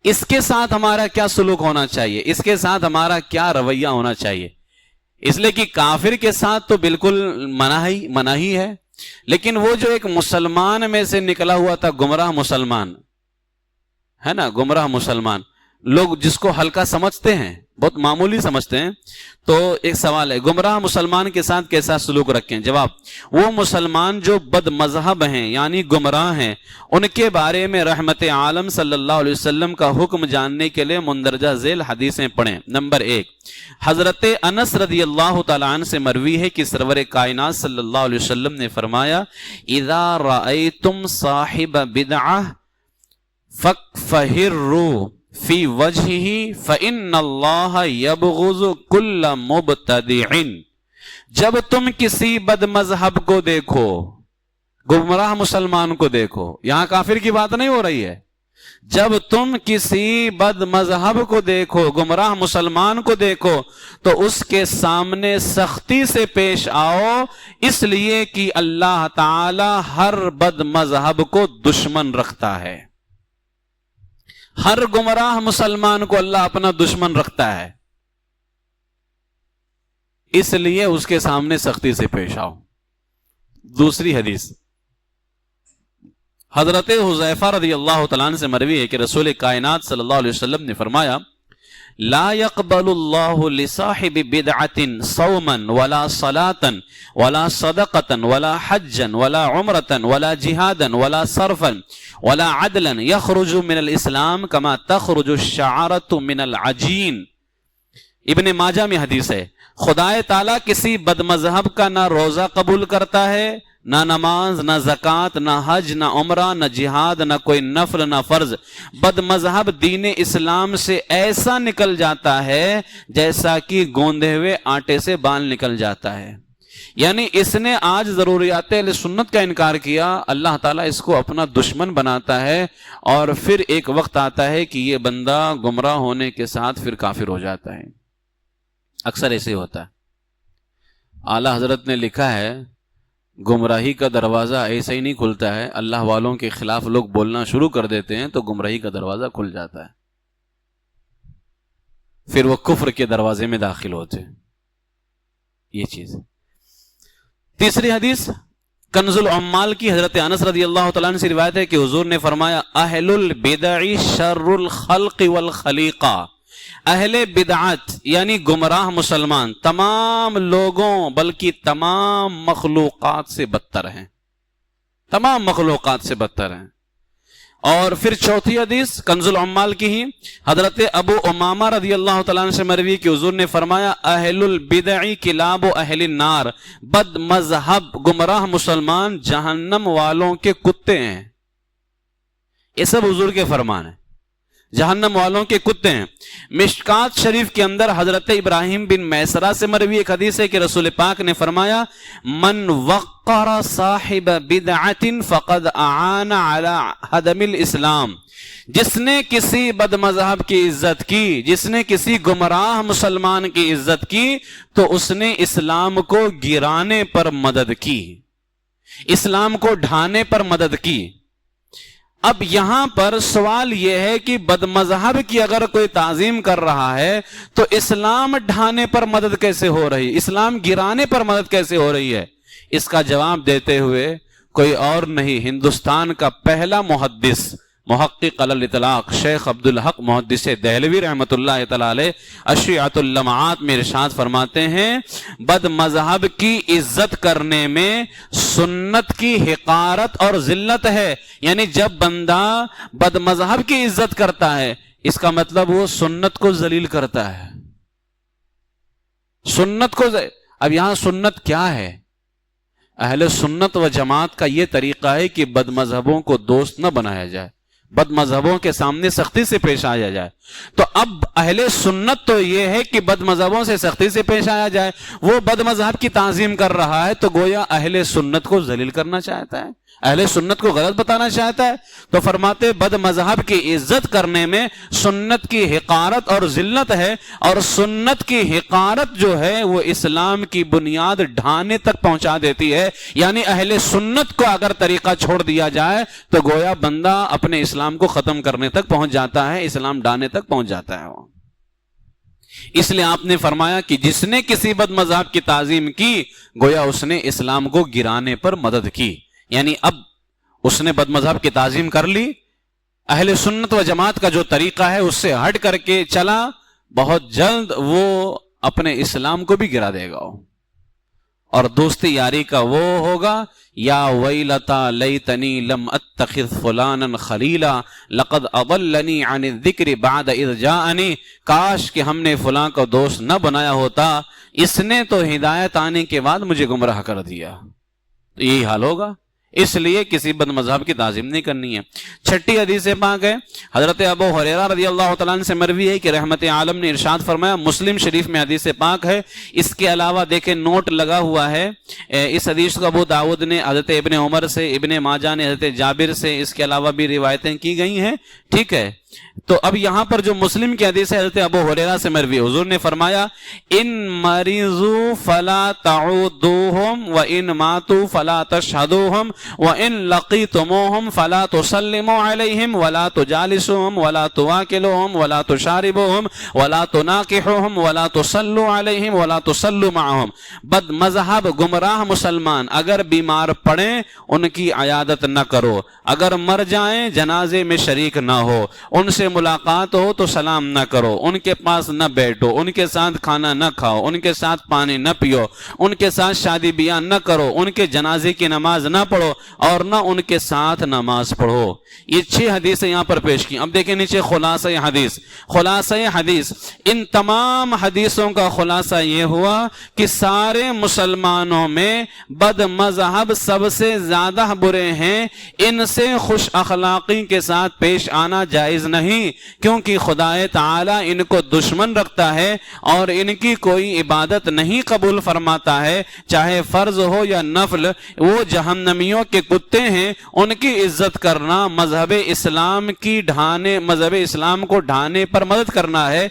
اس کے ساتھ ہمارا کیا سلوک ہونا چاہیے, اس کے ساتھ ہمارا کیا رویہ ہونا چاہیے. اس لیے کہ کافر کے ساتھ تو بالکل مناہی ہے, لیکن وہ جو ایک مسلمان میں سے نکلا ہوا تھا گمراہ مسلمان ہے نا, گمراہ مسلمان, لوگ جس کو ہلکا سمجھتے ہیں, بہت معمولی سمجھتے ہیں. تو ایک سوال ہے گمراہ مسلمان کے ساتھ کیسا سلوک رکھیں؟ جواب, وہ مسلمان جو بد مذہب ہیں یعنی گمراہ ہیں ان کے بارے میں رحمت عالم صلی اللہ علیہ وسلم کا حکم جاننے کے لیے مندرجہ ذیل حدیثیں پڑھیں. نمبر 1, حضرت انس رضی اللہ تعالیٰ عنہ سے مروی ہے کہ سرور کائنات صلی اللہ علیہ وسلم نے فرمایا اذا رأیتم صاحب بدعہ فاکفہروا فی وجہہ فإن اللہ یبغض کل مبتدع. جب تم کسی بد مذہب کو دیکھو, گمراہ مسلمان کو دیکھو, یہاں کافر کی بات نہیں ہو رہی ہے, جب تم کسی بد مذہب کو دیکھو, گمراہ مسلمان کو دیکھو, تو اس کے سامنے سختی سے پیش آؤ, اس لیے کہ اللہ تعالی ہر بد مذہب کو دشمن رکھتا ہے. ہر گمراہ مسلمان کو اللہ اپنا دشمن رکھتا ہے, اس لیے اس کے سامنے سختی سے پیش آؤ. دوسری حدیث حضرت حذیفہ رضی اللہ تعالیٰ عنہ سے مروی ہے کہ رسول کائنات صلی اللہ علیہ وسلم نے فرمایا لا يقبل الله لصاحب بدعة صوما ولا صلاة ولا صدقة ولا حجا ولا عمرة ولا جهادا ولا صرفا ولا عدلا يخرج من الاسلام كما تخرج الشعرة من العجين. ابن ماجہ میں حدیث ہے خدا تعالیٰ کسی بد مذہب کا نہ روزہ قبول کرتا ہے، نہ نماز، نہ زکوٰۃ، نہ حج، نہ عمرہ، نہ جہاد، نہ کوئی نفل، نہ فرض. بد مذہب دین اسلام سے ایسا نکل جاتا ہے جیسا کہ گوندے ہوئے آٹے سے بال نکل جاتا ہے. یعنی اس نے آج ضروریات اہل سنت کا انکار کیا، اللہ تعالیٰ اس کو اپنا دشمن بناتا ہے، اور پھر ایک وقت آتا ہے کہ یہ بندہ گمراہ ہونے کے ساتھ پھر کافر ہو جاتا ہے. اکثر ایسے ہوتا ہے. اعلیٰ حضرت نے لکھا ہے گمراہی کا دروازہ ایسے ہی نہیں کھلتا ہے، اللہ والوں کے خلاف لوگ بولنا شروع کر دیتے ہیں تو گمراہی کا دروازہ کھل جاتا ہے، پھر وہ کفر کے دروازے میں داخل ہوتے ہیں. یہ چیز. تیسری حدیث کنز العمال کی حضرت انس رضی اللہ تعالیٰ عنہ سے روایت ہے کہ حضور نے فرمایا اہل البدع شر الخلق والخلیقہ. اہل بدعت یعنی گمراہ مسلمان تمام لوگوں بلکہ تمام مخلوقات سے بدتر ہیں، تمام مخلوقات سے بدتر ہیں. اور پھر چوتھی حدیث کنز العمال کی ہی حضرت ابو امامہ رضی اللہ تعالیٰ عنہ سے مروی کہ حضور نے فرمایا اہل البدع کلاب اہل النار. بد مذہب گمراہ مسلمان جہنم والوں کے کتے ہیں. یہ سب حضور کے فرمان ہیں، جہنم والوں کے کتے ہیں. مشکات شریف کے اندر حضرت ابراہیم بن میسرہ سے مروی ایک حدیث ہے کہ رسول پاک نے فرمایا من وقر صاحب بدعت فقد اعان علی ہدم الاسلام. جس نے کسی بد مذہب کی عزت کی، جس نے کسی گمراہ مسلمان کی عزت کی تو اس نے اسلام کو گرانے پر مدد کی، اسلام کو ڈھانے پر مدد کی. اب یہاں پر سوال یہ ہے کہ بد مذہب کی اگر کوئی تعظیم کر رہا ہے تو اسلام ڈھانے پر مدد کیسے ہو رہی، اسلام گرانے پر مدد کیسے ہو رہی ہے؟ اس کا جواب دیتے ہوئے کوئی اور نہیں، ہندوستان کا پہلا محدث محقق علی الاطلاق شیخ عبدالحق محدث دہلوی رحمۃ اللہ تعالی علیہ اشیعۃ اللمعات میں ارشاد فرماتے ہیں بد مذہب کی عزت کرنے میں سنت کی حقارت اور ذلت ہے. یعنی جب بندہ بد مذہب کی عزت کرتا ہے اس کا مطلب وہ سنت کو ذلیل کرتا ہے. سنت کو اب یہاں سنت کیا ہے؟ اہل سنت و جماعت کا یہ طریقہ ہے کہ بد مذہبوں کو دوست نہ بنایا جائے، بد مذہبوں کے سامنے سختی سے پیش آیا جائے. تو اب اہل سنت تو یہ ہے کہ بد مذہبوں سے سختی سے پیش آیا جائے. وہ بد مذہب کی تعظیم کر رہا ہے تو گویا اہل سنت کو ذلیل کرنا چاہتا ہے، اہل سنت کو غلط بتانا چاہتا ہے. تو فرماتے بد مذہب کی عزت کرنے میں سنت کی حقارت اور ذلت ہے، اور سنت کی حقارت جو ہے وہ اسلام کی بنیاد ڈھانے تک پہنچا دیتی ہے. یعنی اہل سنت کو اگر طریقہ چھوڑ دیا جائے تو گویا بندہ اپنے اسلام کو ختم کرنے تک پہنچ جاتا ہے، اسلام ڈھانے تک پہنچ جاتا ہے. اس لیے آپ نے فرمایا کہ جس نے کسی بد مذہب کی تعظیم کی گویا اس نے اسلام کو گرانے پر مدد کی. یعنی اب اس نے بد مذہب کی تعظیم کر لی، اہل سنت و جماعت کا جو طریقہ ہے اس سے ہٹ کر کے چلا، بہت جلد وہ اپنے اسلام کو بھی گرا دے گا. اور دوستی یاری کا وہ ہوگا یا ویلتا لیتنی لم اتخذ فلانا خلیلا لقد اضلنی عن الذکر بعد اذ جاءنی. کاش کہ ہم نے فلاں کو دوست نہ بنایا ہوتا، اس نے تو ہدایت آنے کے بعد مجھے گمراہ کر دیا. تو یہی حال ہوگا. اس لیے کسی بد مذہب کی تعظیم نہیں کرنی ہے. چھٹی حدیث پاک ہے حضرت ابو ہریرہ رضی اللہ تعالیٰ عنہ سے مروی ہے کہ رحمت عالم نے ارشاد فرمایا، مسلم شریف میں حدیث پاک ہے. اس کے علاوہ دیکھیں نوٹ لگا ہوا ہے، اس حدیث کو ابو داؤد نے حضرت ابن عمر سے، ابن ماجہ نے حضرت جابر سے، اس کے علاوہ بھی روایتیں کی گئی ہیں. ٹھیک ہے. تو اب یہاں پر جو مسلم کی حدیث ہے حضرت ابو ہریرہ سے مروی، حضور نے فرمایا ان مریضوا فلا تعودوهم وان ماتوا فلا تشهدوهم وان لقيتموهم فلا تسلموا عليهم ولا تجالسوهم ولا تواكلوهم ولا تشاربوهم ولا تناكحوهم ولا تصلوا عليهم ولا تصلوا معهم. بد مذہب گمراہ مسلمان اگر بیمار پڑیں ان کی عیادت نہ کرو، اگر مر جائیں جنازے میں شریک نہ ہو، ان سے ملاقات ہو تو سلام نہ کرو، ان کے پاس نہ بیٹھو، ان کے ساتھ کھانا نہ کھاؤ، ان کے ساتھ پانی نہ پیو، ان کے ساتھ شادی بیاہ نہ کرو، ان کے جنازے کی نماز نہ پڑھو اور نہ ان کے ساتھ نماز پڑھو. یہ 6 حدیثیں یہاں پر پیش کی. اب دیکھیں نیچے خلاصہ حدیث. خلاصہ حدیث، ان تمام حدیثوں کا خلاصہ یہ ہوا کہ سارے مسلمانوں میں بد مذہب سب سے زیادہ برے ہیں، ان سے خوش اخلاقی کے ساتھ پیش آنا جائز نہیں، کیونکہ خدا تعالی ان کو دشمن رکھتا ہے اور ان کی کوئی عبادت نہیں قبول فرماتا ہے، چاہے فرض ہو یا نفل. وہ جہنمیوں کے کتے ہیں، ان کی عزت کرنا مذہب اسلام کو ڈھانے پر مدد کرنا ہے.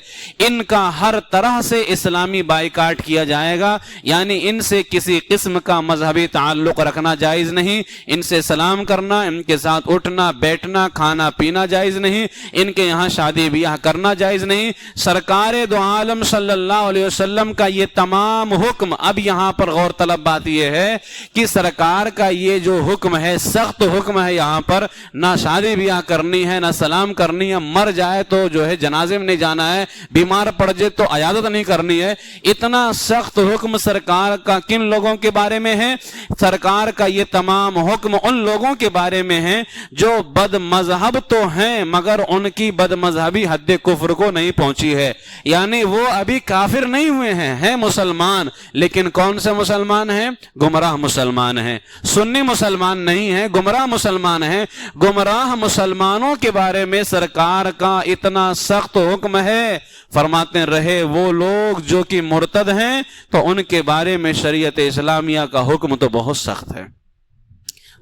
ان کا ہر طرح سے اسلامی بائیکاٹ کیا جائے گا، یعنی ان سے کسی قسم کا مذہبی تعلق رکھنا جائز نہیں، ان سے سلام کرنا، ان کے ساتھ اٹھنا بیٹھنا کھانا پینا جائز نہیں، ان کے یہاں شادی بیاہ کرنا جائز نہیں. سرکار دو عالم صلی اللہ علیہ وسلم کا یہ تمام حکم، اب یہاں پر غور طلب بات یہ ہے کہ سرکار کا یہ جو حکم ہے سخت حکم ہے، یہاں پر نہ شادی بیاہ کرنی ہے نہ سلام کرنی ہے، مر جائے تو جو ہے جنازے میں نہیں جانا ہے، بیمار پڑ جائے تو عیادت نہیں کرنی ہے. اتنا سخت حکم سرکار کا کن لوگوں کے بارے میں ہے؟ سرکار کا یہ تمام حکم ان لوگوں کے بارے میں ہے جو بد مذہب تو ہیں مگر ان کی بد مذہبی حد کفر کو نہیں پہنچی ہے، یعنی وہ ابھی کافر نہیں ہوئے ہیں مسلمان، لیکن کون سے مسلمان ہیں؟ گمراہ مسلمان ہیں. سنی مسلمان نہیں ہیں، گمراہ مسلمان ہیں. گمراہ مسلمانوں کے بارے میں سرکار کا اتنا سخت حکم ہے، فرماتے رہے وہ لوگ جو کہ مرتد ہیں تو ان کے بارے میں شریعت اسلامیہ کا حکم تو بہت سخت ہے،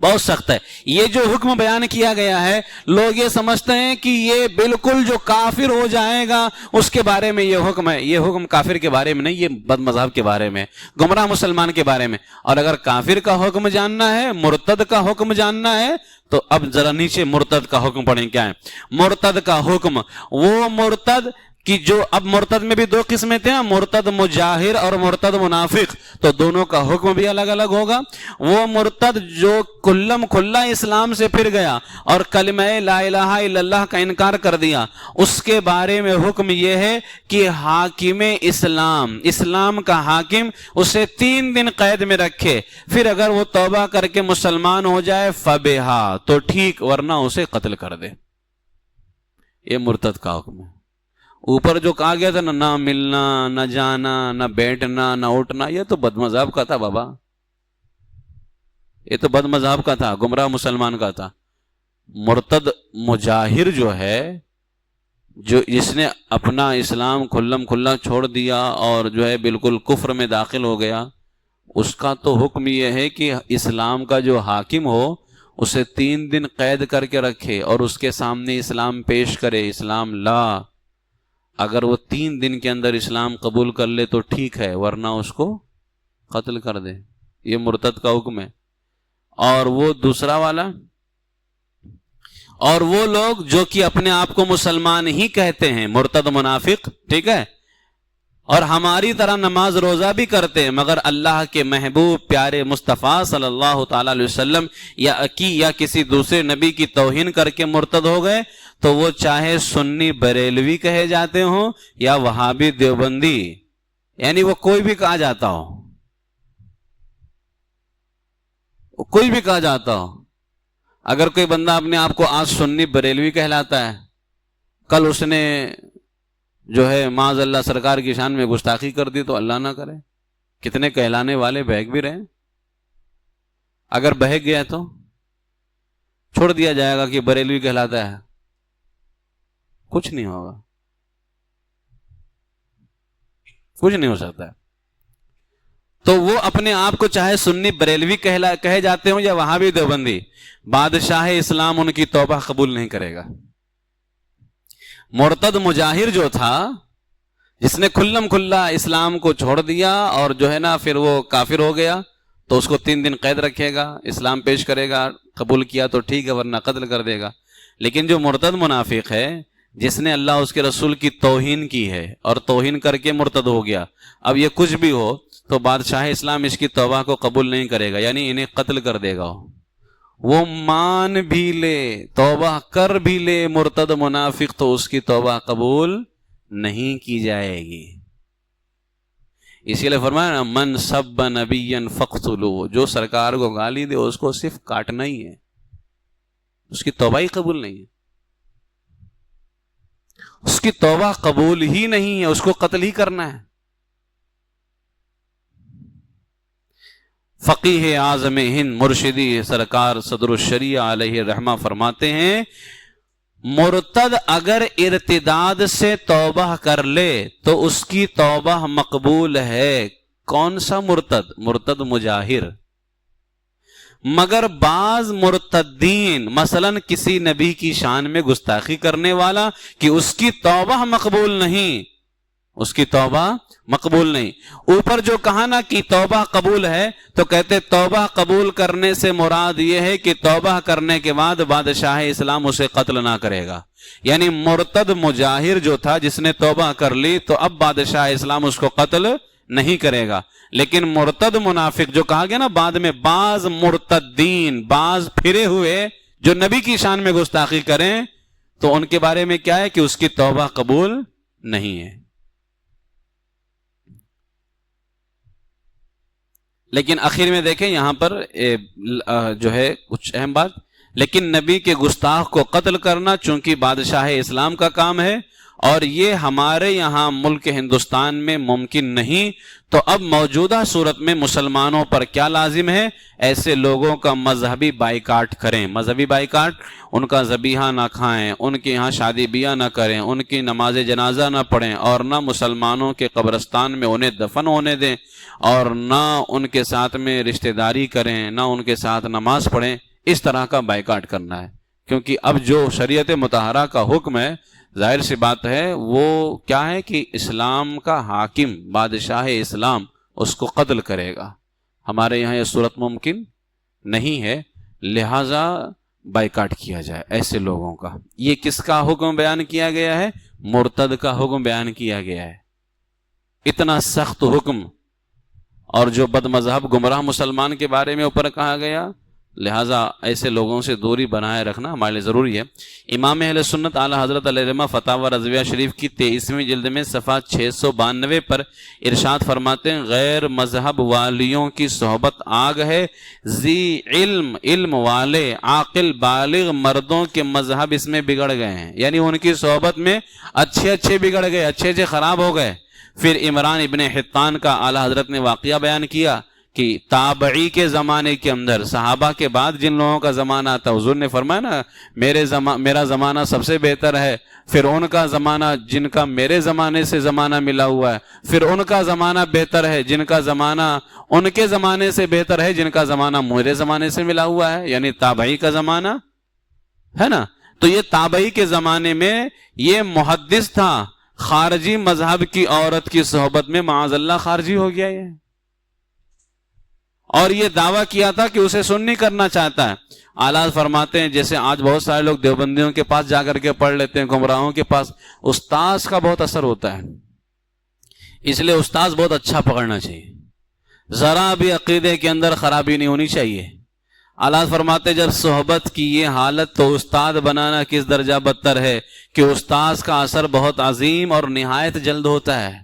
بہت سخت ہے. یہ جو حکم بیان کیا گیا ہے لوگ یہ سمجھتے ہیں کہ یہ بالکل جو کافر ہو جائے گا اس کے بارے میں یہ حکم ہے. یہ حکم کافر کے بارے میں نہیں، یہ بد مذہب کے بارے میں، گمراہ مسلمان کے بارے میں. اور اگر کافر کا حکم جاننا ہے، مرتد کا حکم جاننا ہے تو اب ذرا نیچے مرتد کا حکم پڑھیں. کیا ہے مرتد کا حکم؟ وہ مرتد کہ جو اب مرتد میں بھی 2 قسمیں تھے، مرتد مجاہر اور مرتد منافق، تو دونوں کا حکم بھی الگ الگ ہوگا. وہ مرتد جو کلم کھلا اسلام سے پھر گیا اور کلمہ لا الہ الا اللہ کا انکار کر دیا، اس کے بارے میں حکم یہ ہے کہ حاکم اسلام کا حاکم اسے 3 دن قید میں رکھے، پھر اگر وہ توبہ کر کے مسلمان ہو جائے فبہا تو ٹھیک، ورنہ اسے قتل کر دے. یہ مرتد کا حکم ہے. اوپر جو کہا گیا تھا نہ ملنا نہ جانا نہ بیٹھنا نہ اٹھنا، یہ تو بد مذہب کا تھا بابا، یہ تو بد مذہب کا تھا، گمراہ مسلمان کا تھا. مرتد مجاہر جو ہے، جو جس نے اپنا اسلام کھلم کھلا چھوڑ دیا اور جو ہے بالکل کفر میں داخل ہو گیا، اس کا تو حکم یہ ہے کہ اسلام کا جو حاکم ہو اسے 3 دن قید کر کے رکھے اور اس کے سامنے اسلام پیش کرے، اسلام لا. اگر وہ 3 دن کے اندر اسلام قبول کر لے تو ٹھیک ہے، ورنہ اس کو قتل کر دے. یہ مرتد کا حکم ہے. اور وہ دوسرا والا، اور وہ لوگ جو کہ اپنے آپ کو مسلمان ہی کہتے ہیں، مرتد منافق، ٹھیک ہے، اور ہماری طرح نماز روزہ بھی کرتے ہیں مگر اللہ کے محبوب پیارے مصطفیٰ صلی اللہ تعالی علیہ وسلم یا کسی دوسرے نبی کی توہین کر کے مرتد ہو گئے، تو وہ چاہے سنی بریلوی کہے جاتے ہوں یا وہابی دیوبندی، یعنی وہ کوئی بھی کہا جاتا ہو، کوئی بھی کہا جاتا ہو. اگر کوئی بندہ اپنے آپ کو آج سنی بریلوی کہلاتا ہے، کل اس نے جو ہے معاذ اللہ سرکار کی شان میں گستاخی کر دی تو اللہ نہ کرے. کتنے کہلانے والے بہک بھی رہے. اگر بہک گیا تو چھوڑ دیا جائے گا کہ بریلوی کہلاتا ہے، کچھ نہیں ہوگا، کچھ نہیں ہو سکتا. تو وہ اپنے آپ کو چاہے سنی بریلوی کہے جاتے ہوں یا وہابی دیوبندی، بادشاہ اسلام ان کی توبہ قبول نہیں کرے گا. مرتد مجاہر جو تھا، جس نے کھلم کھلا اسلام کو چھوڑ دیا اور جو ہے نا پھر وہ کافر ہو گیا، تو اس کو 3 دن قید رکھے گا، اسلام پیش کرے گا، قبول کیا تو ٹھیک ہے ورنہ قتل کر دے گا۔ لیکن جو مرتد منافق ہے، جس نے اللہ اس کے رسول کی توہین کی ہے اور توہین کر کے مرتد ہو گیا، اب یہ کچھ بھی ہو تو بادشاہ اسلام اس کی توبہ کو قبول نہیں کرے گا، یعنی انہیں قتل کر دے گا۔ وہ مان بھی لے، توبہ کر بھی لے مرتد منافق، تو اس کی توبہ قبول نہیں کی جائے گی۔ اسی لیے فرمایا نا، من سب نبیا فاقتلوہ، جو سرکار کو گالی دے اس کو صرف کاٹنا ہی ہے، اس کی توبہ ہی قبول نہیں ہے، اس کی توبہ قبول ہی نہیں ہے، اس کو قتل ہی کرنا ہے۔ فقیہ اعظم ہند مرشدی سرکار صدر الشریعہ علیہ رحمہ فرماتے ہیں، مرتد اگر ارتداد سے توبہ کر لے تو اس کی توبہ مقبول ہے۔ کون سا مرتد؟ مرتد مجاہر۔ مگر بعض مرتدین، مثلا کسی نبی کی شان میں گستاخی کرنے والا، کہ اس کی توبہ مقبول نہیں، اس کی توبہ مقبول نہیں۔ اوپر جو کہا نا کہ توبہ قبول ہے، تو کہتے توبہ قبول کرنے سے مراد یہ ہے کہ توبہ کرنے کے بعد بادشاہ اسلام اسے قتل نہ کرے گا۔ یعنی مرتد مجاہر جو تھا، جس نے توبہ کر لی، تو اب بادشاہ اسلام اس کو قتل نہیں کرے گا۔ لیکن مرتد منافق جو کہا گیا نا بعد میں، بعض مرتدین، بعض پھرے ہوئے جو نبی کی شان میں گستاخی کریں، تو ان کے بارے میں کیا ہے کہ اس کی توبہ قبول نہیں ہے۔ لیکن آخر میں دیکھیں یہاں پر جو ہے کچھ اہم بات، لیکن نبی کے گستاخ کو قتل کرنا چونکہ بادشاہ اسلام کا کام ہے اور یہ ہمارے یہاں ملک ہندوستان میں ممکن نہیں، تو اب موجودہ صورت میں مسلمانوں پر کیا لازم ہے؟ ایسے لوگوں کا مذہبی بائیکاٹ کریں۔ مذہبی بائیکاٹ، ان کا ذبیحہ نہ کھائیں، ان کے یہاں شادی بیاہ نہ کریں، ان کی نماز جنازہ نہ پڑھیں، اور نہ مسلمانوں کے قبرستان میں انہیں دفن ہونے دیں، اور نہ ان کے ساتھ میں رشتہ داری کریں، نہ ان کے ساتھ نماز پڑھیں۔ اس طرح کا بائیکاٹ کرنا ہے، کیونکہ اب جو شریعت مطہرہ کا حکم ہے، ظاہر سی بات ہے وہ کیا ہے کہ اسلام کا حاکم بادشاہ اسلام اس کو قتل کرے گا۔ ہمارے یہاں یہ صورت ممکن نہیں ہے، لہذا بائیکاٹ کیا جائے ایسے لوگوں کا۔ یہ کس کا حکم بیان کیا گیا ہے؟ مرتد کا حکم بیان کیا گیا ہے۔ اتنا سخت حکم، اور جو بد مذہب گمراہ مسلمان کے بارے میں اوپر کہا گیا، لہٰذا ایسے لوگوں سے دوری بنائے رکھنا ہمارے لیے ضروری ہے۔ امام اہل سنت اعلی حضرت علیہ رحمہ فتاوی رضویہ شریف کی 23ویں جلد میں صفحہ 692 پر ارشاد فرماتے ہیں، غیر مذہب والیوں کی صحبت آگ ہے، ذی علم، علم والے عاقل بالغ مردوں کے مذہب اس میں بگڑ گئے ہیں، یعنی ان کی صحبت میں اچھے بگڑ گئے، اچھے خراب ہو گئے۔ پھر عمران ابن حطان کا اعلی حضرت نے واقعہ بیان کیا کہ تابعی کے زمانے کے اندر، صحابہ کے بعد جن لوگوں کا زمانہ آتا، حضور نے فرمایا نا میرا زمانہ سب سے بہتر ہے، پھر ان کا زمانہ جن کا میرے زمانے سے زمانہ ملا ہوا ہے، پھر ان کا زمانہ بہتر ہے جن کا زمانہ ان کے زمانے سے بہتر ہے جن کا زمانہ میرے زمانے سے ملا ہوا ہے، یعنی تابعی کا زمانہ ہے نا۔ تو یہ تابعی کے زمانے میں یہ محدث تھا، خارجی مذہب کی عورت کی صحبت میں معاذ اللہ خارجی ہو گیا یہ، اور یہ دعویٰ کیا تھا کہ اسے سنی کرنا چاہتا ہے۔ اعلیٰ فرماتے ہیں جیسے آج بہت سارے لوگ دیوبندیوں کے پاس جا کر کے پڑھ لیتے ہیں، گمراہوں کے پاس، استاذ کا بہت اثر ہوتا ہے، اس لیے استاذ بہت اچھا پکڑنا چاہیے، ذرا بھی عقیدے کے اندر خرابی نہیں ہونی چاہیے۔ اعلیٰ فرماتے جب صحبت کی یہ حالت تو استاد بنانا کس درجہ بدتر ہے کہ استاذ کا اثر بہت عظیم اور نہایت جلد ہوتا ہے۔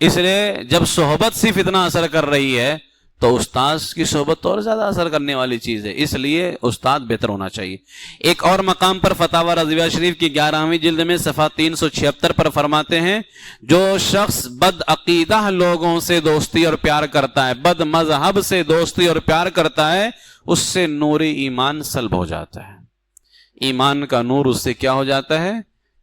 اس لیے جب صحبت صرف اتنا اثر کر رہی ہے تو استاذ کی صحبت تو اور زیادہ اثر کرنے والی چیز ہے، اس لیے استاد بہتر ہونا چاہیے۔ ایک اور مقام پر فتاوی رضویہ شریف کی 11ویں جلد میں صفحہ 376 پر فرماتے ہیں، جو شخص بد عقیدہ لوگوں سے دوستی اور پیار کرتا ہے، بد مذہب سے دوستی اور پیار کرتا ہے، اس سے نور ایمان سلب ہو جاتا ہے، ایمان کا نور اس سے کیا ہو جاتا ہے؟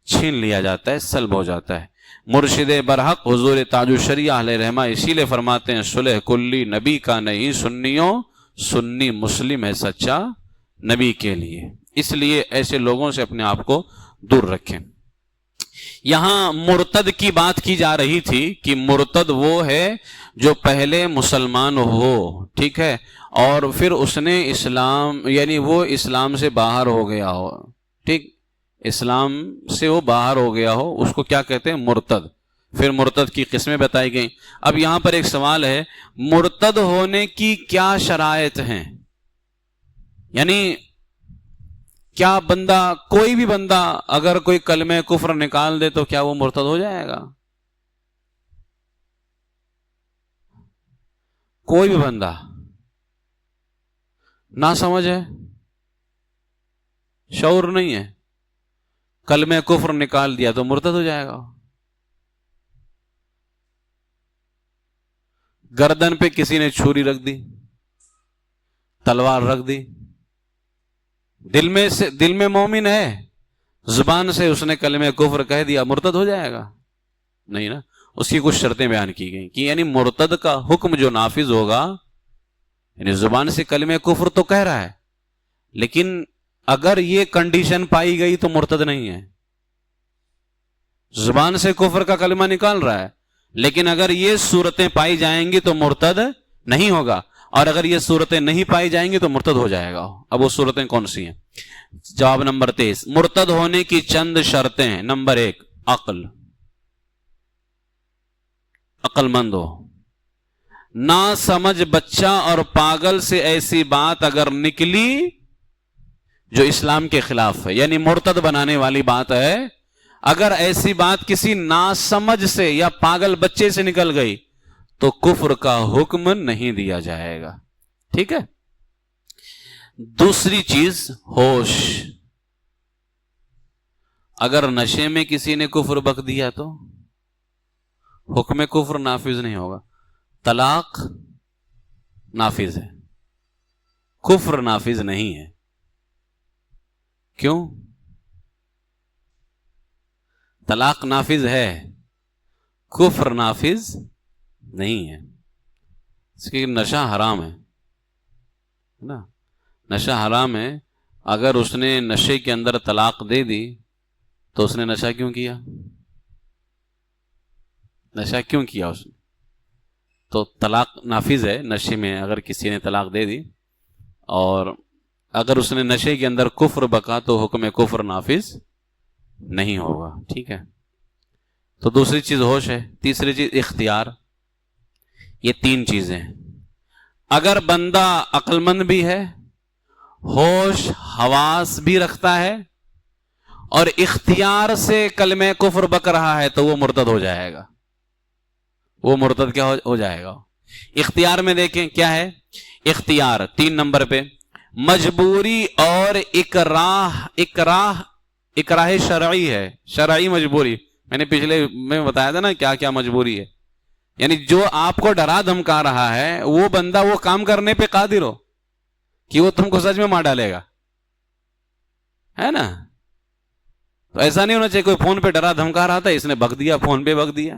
چھین لیا جاتا ہے، سلب ہو جاتا ہے۔ مرشد برحق حضور تاج الشریعہ علیہ رحمہ اسی لیے فرماتے ہیں، صلح کلی نبی کا نہیں سنیوں، سنی مسلم ہے سچا نبی کے لیے۔ اس لیے ایسے لوگوں سے اپنے آپ کو دور رکھیں۔ یہاں مرتد کی بات کی جا رہی تھی کہ مرتد وہ ہے جو پہلے مسلمان ہو، ٹھیک ہے، اور پھر اس نے اسلام، یعنی وہ اسلام سے باہر ہو گیا ہو، ٹھیک، اسلام سے وہ باہر ہو گیا ہو، اس کو کیا کہتے ہیں؟ مرتد۔ پھر مرتد کی قسمیں بتائی گئیں۔ اب یہاں پر ایک سوال ہے، مرتد ہونے کی کیا شرائط ہیں؟ یعنی کیا بندہ، کوئی بھی بندہ اگر کوئی کلمہ کفر نکال دے تو کیا وہ مرتد ہو جائے گا؟ کوئی بھی بندہ نہ سمجھ ہے، شعور نہیں ہے، کلمہ کفر نکال دیا تو مرتد ہو جائے گا؟ گردن پہ کسی نے چھری رکھ دی، تلوار رکھ دی، دل میں مومن ہے، زبان سے اس نے کلمہ کفر کہہ دیا، مرتد ہو جائے گا؟ نہیں نا۔ اس کی کچھ شرطیں بیان کی گئیں کہ یعنی مرتد کا حکم جو نافذ ہوگا، یعنی زبان سے کلمہ کفر تو کہہ رہا ہے، لیکن اگر یہ کنڈیشن پائی گئی تو مرتد نہیں ہے۔ زبان سے کفر کا کلمہ نکال رہا ہے، لیکن اگر یہ صورتیں پائی جائیں گی تو مرتد نہیں ہوگا، اور اگر یہ صورتیں نہیں پائی جائیں گی تو مرتد ہو جائے گا۔ اب وہ صورتیں کون سی ہیں؟ جواب نمبر 23، مرتد ہونے کی چند شرطیں ہیں۔ نمبر 1، عقل مند ہو۔ نا سمجھ بچہ اور پاگل سے ایسی بات اگر نکلی جو اسلام کے خلاف ہے، یعنی مرتد بنانے والی بات ہے، اگر ایسی بات کسی ناسمجھ سے یا پاگل بچے سے نکل گئی تو کفر کا حکم نہیں دیا جائے گا، ٹھیک ہے۔ دوسری چیز، ہوش۔ اگر نشے میں کسی نے کفر بک دیا تو حکم کفر نافذ نہیں ہوگا۔ طلاق نافذ ہے، کفر نافذ نہیں ہے۔ کیوں؟ طلاق نافذ ہے، کفر نافذ نہیں ہے، اس کی نشہ حرام ہے نا، نشہ حرام ہے۔ اگر اس نے نشے کے اندر طلاق دے دی تو اس نے نشہ کیوں کیا؟ نشہ کیوں کیا اس نے؟ تو طلاق نافذ ہے نشے میں، اگر کسی نے طلاق دے دی، اور اگر اس نے نشے کے اندر کفر بکا تو حکم کفر نافذ نہیں ہوگا، ٹھیک ہے۔ تو دوسری چیز ہوش ہے۔ تیسری چیز اختیار۔ یہ تین چیزیں۔ اگر بندہ عقل مند بھی ہے، ہوش حواس بھی رکھتا ہے، اور اختیار سے کلمہ کفر بک رہا ہے تو وہ مرتد ہو جائے گا۔ وہ مرتد کیا ہو جائے گا؟ اختیار میں دیکھیں کیا ہے اختیار۔ 3 نمبر پہ، مجبوری اور اکراہ شرعی ہے، شرعی مجبوری۔ میں نے پچھلے میں بتایا تھا نا کیا کیا مجبوری ہے، یعنی جو آپ کو ڈرا دھمکا رہا ہے وہ بندہ وہ کام کرنے پہ قادر ہو کہ وہ تم کو سچ میں مار ڈالے گا، ہے نا۔ تو ایسا نہیں ہونا چاہیے کوئی فون پہ ڈرا دھمکا رہا تھا، اس نے بک دیا، فون پہ بک دیا۔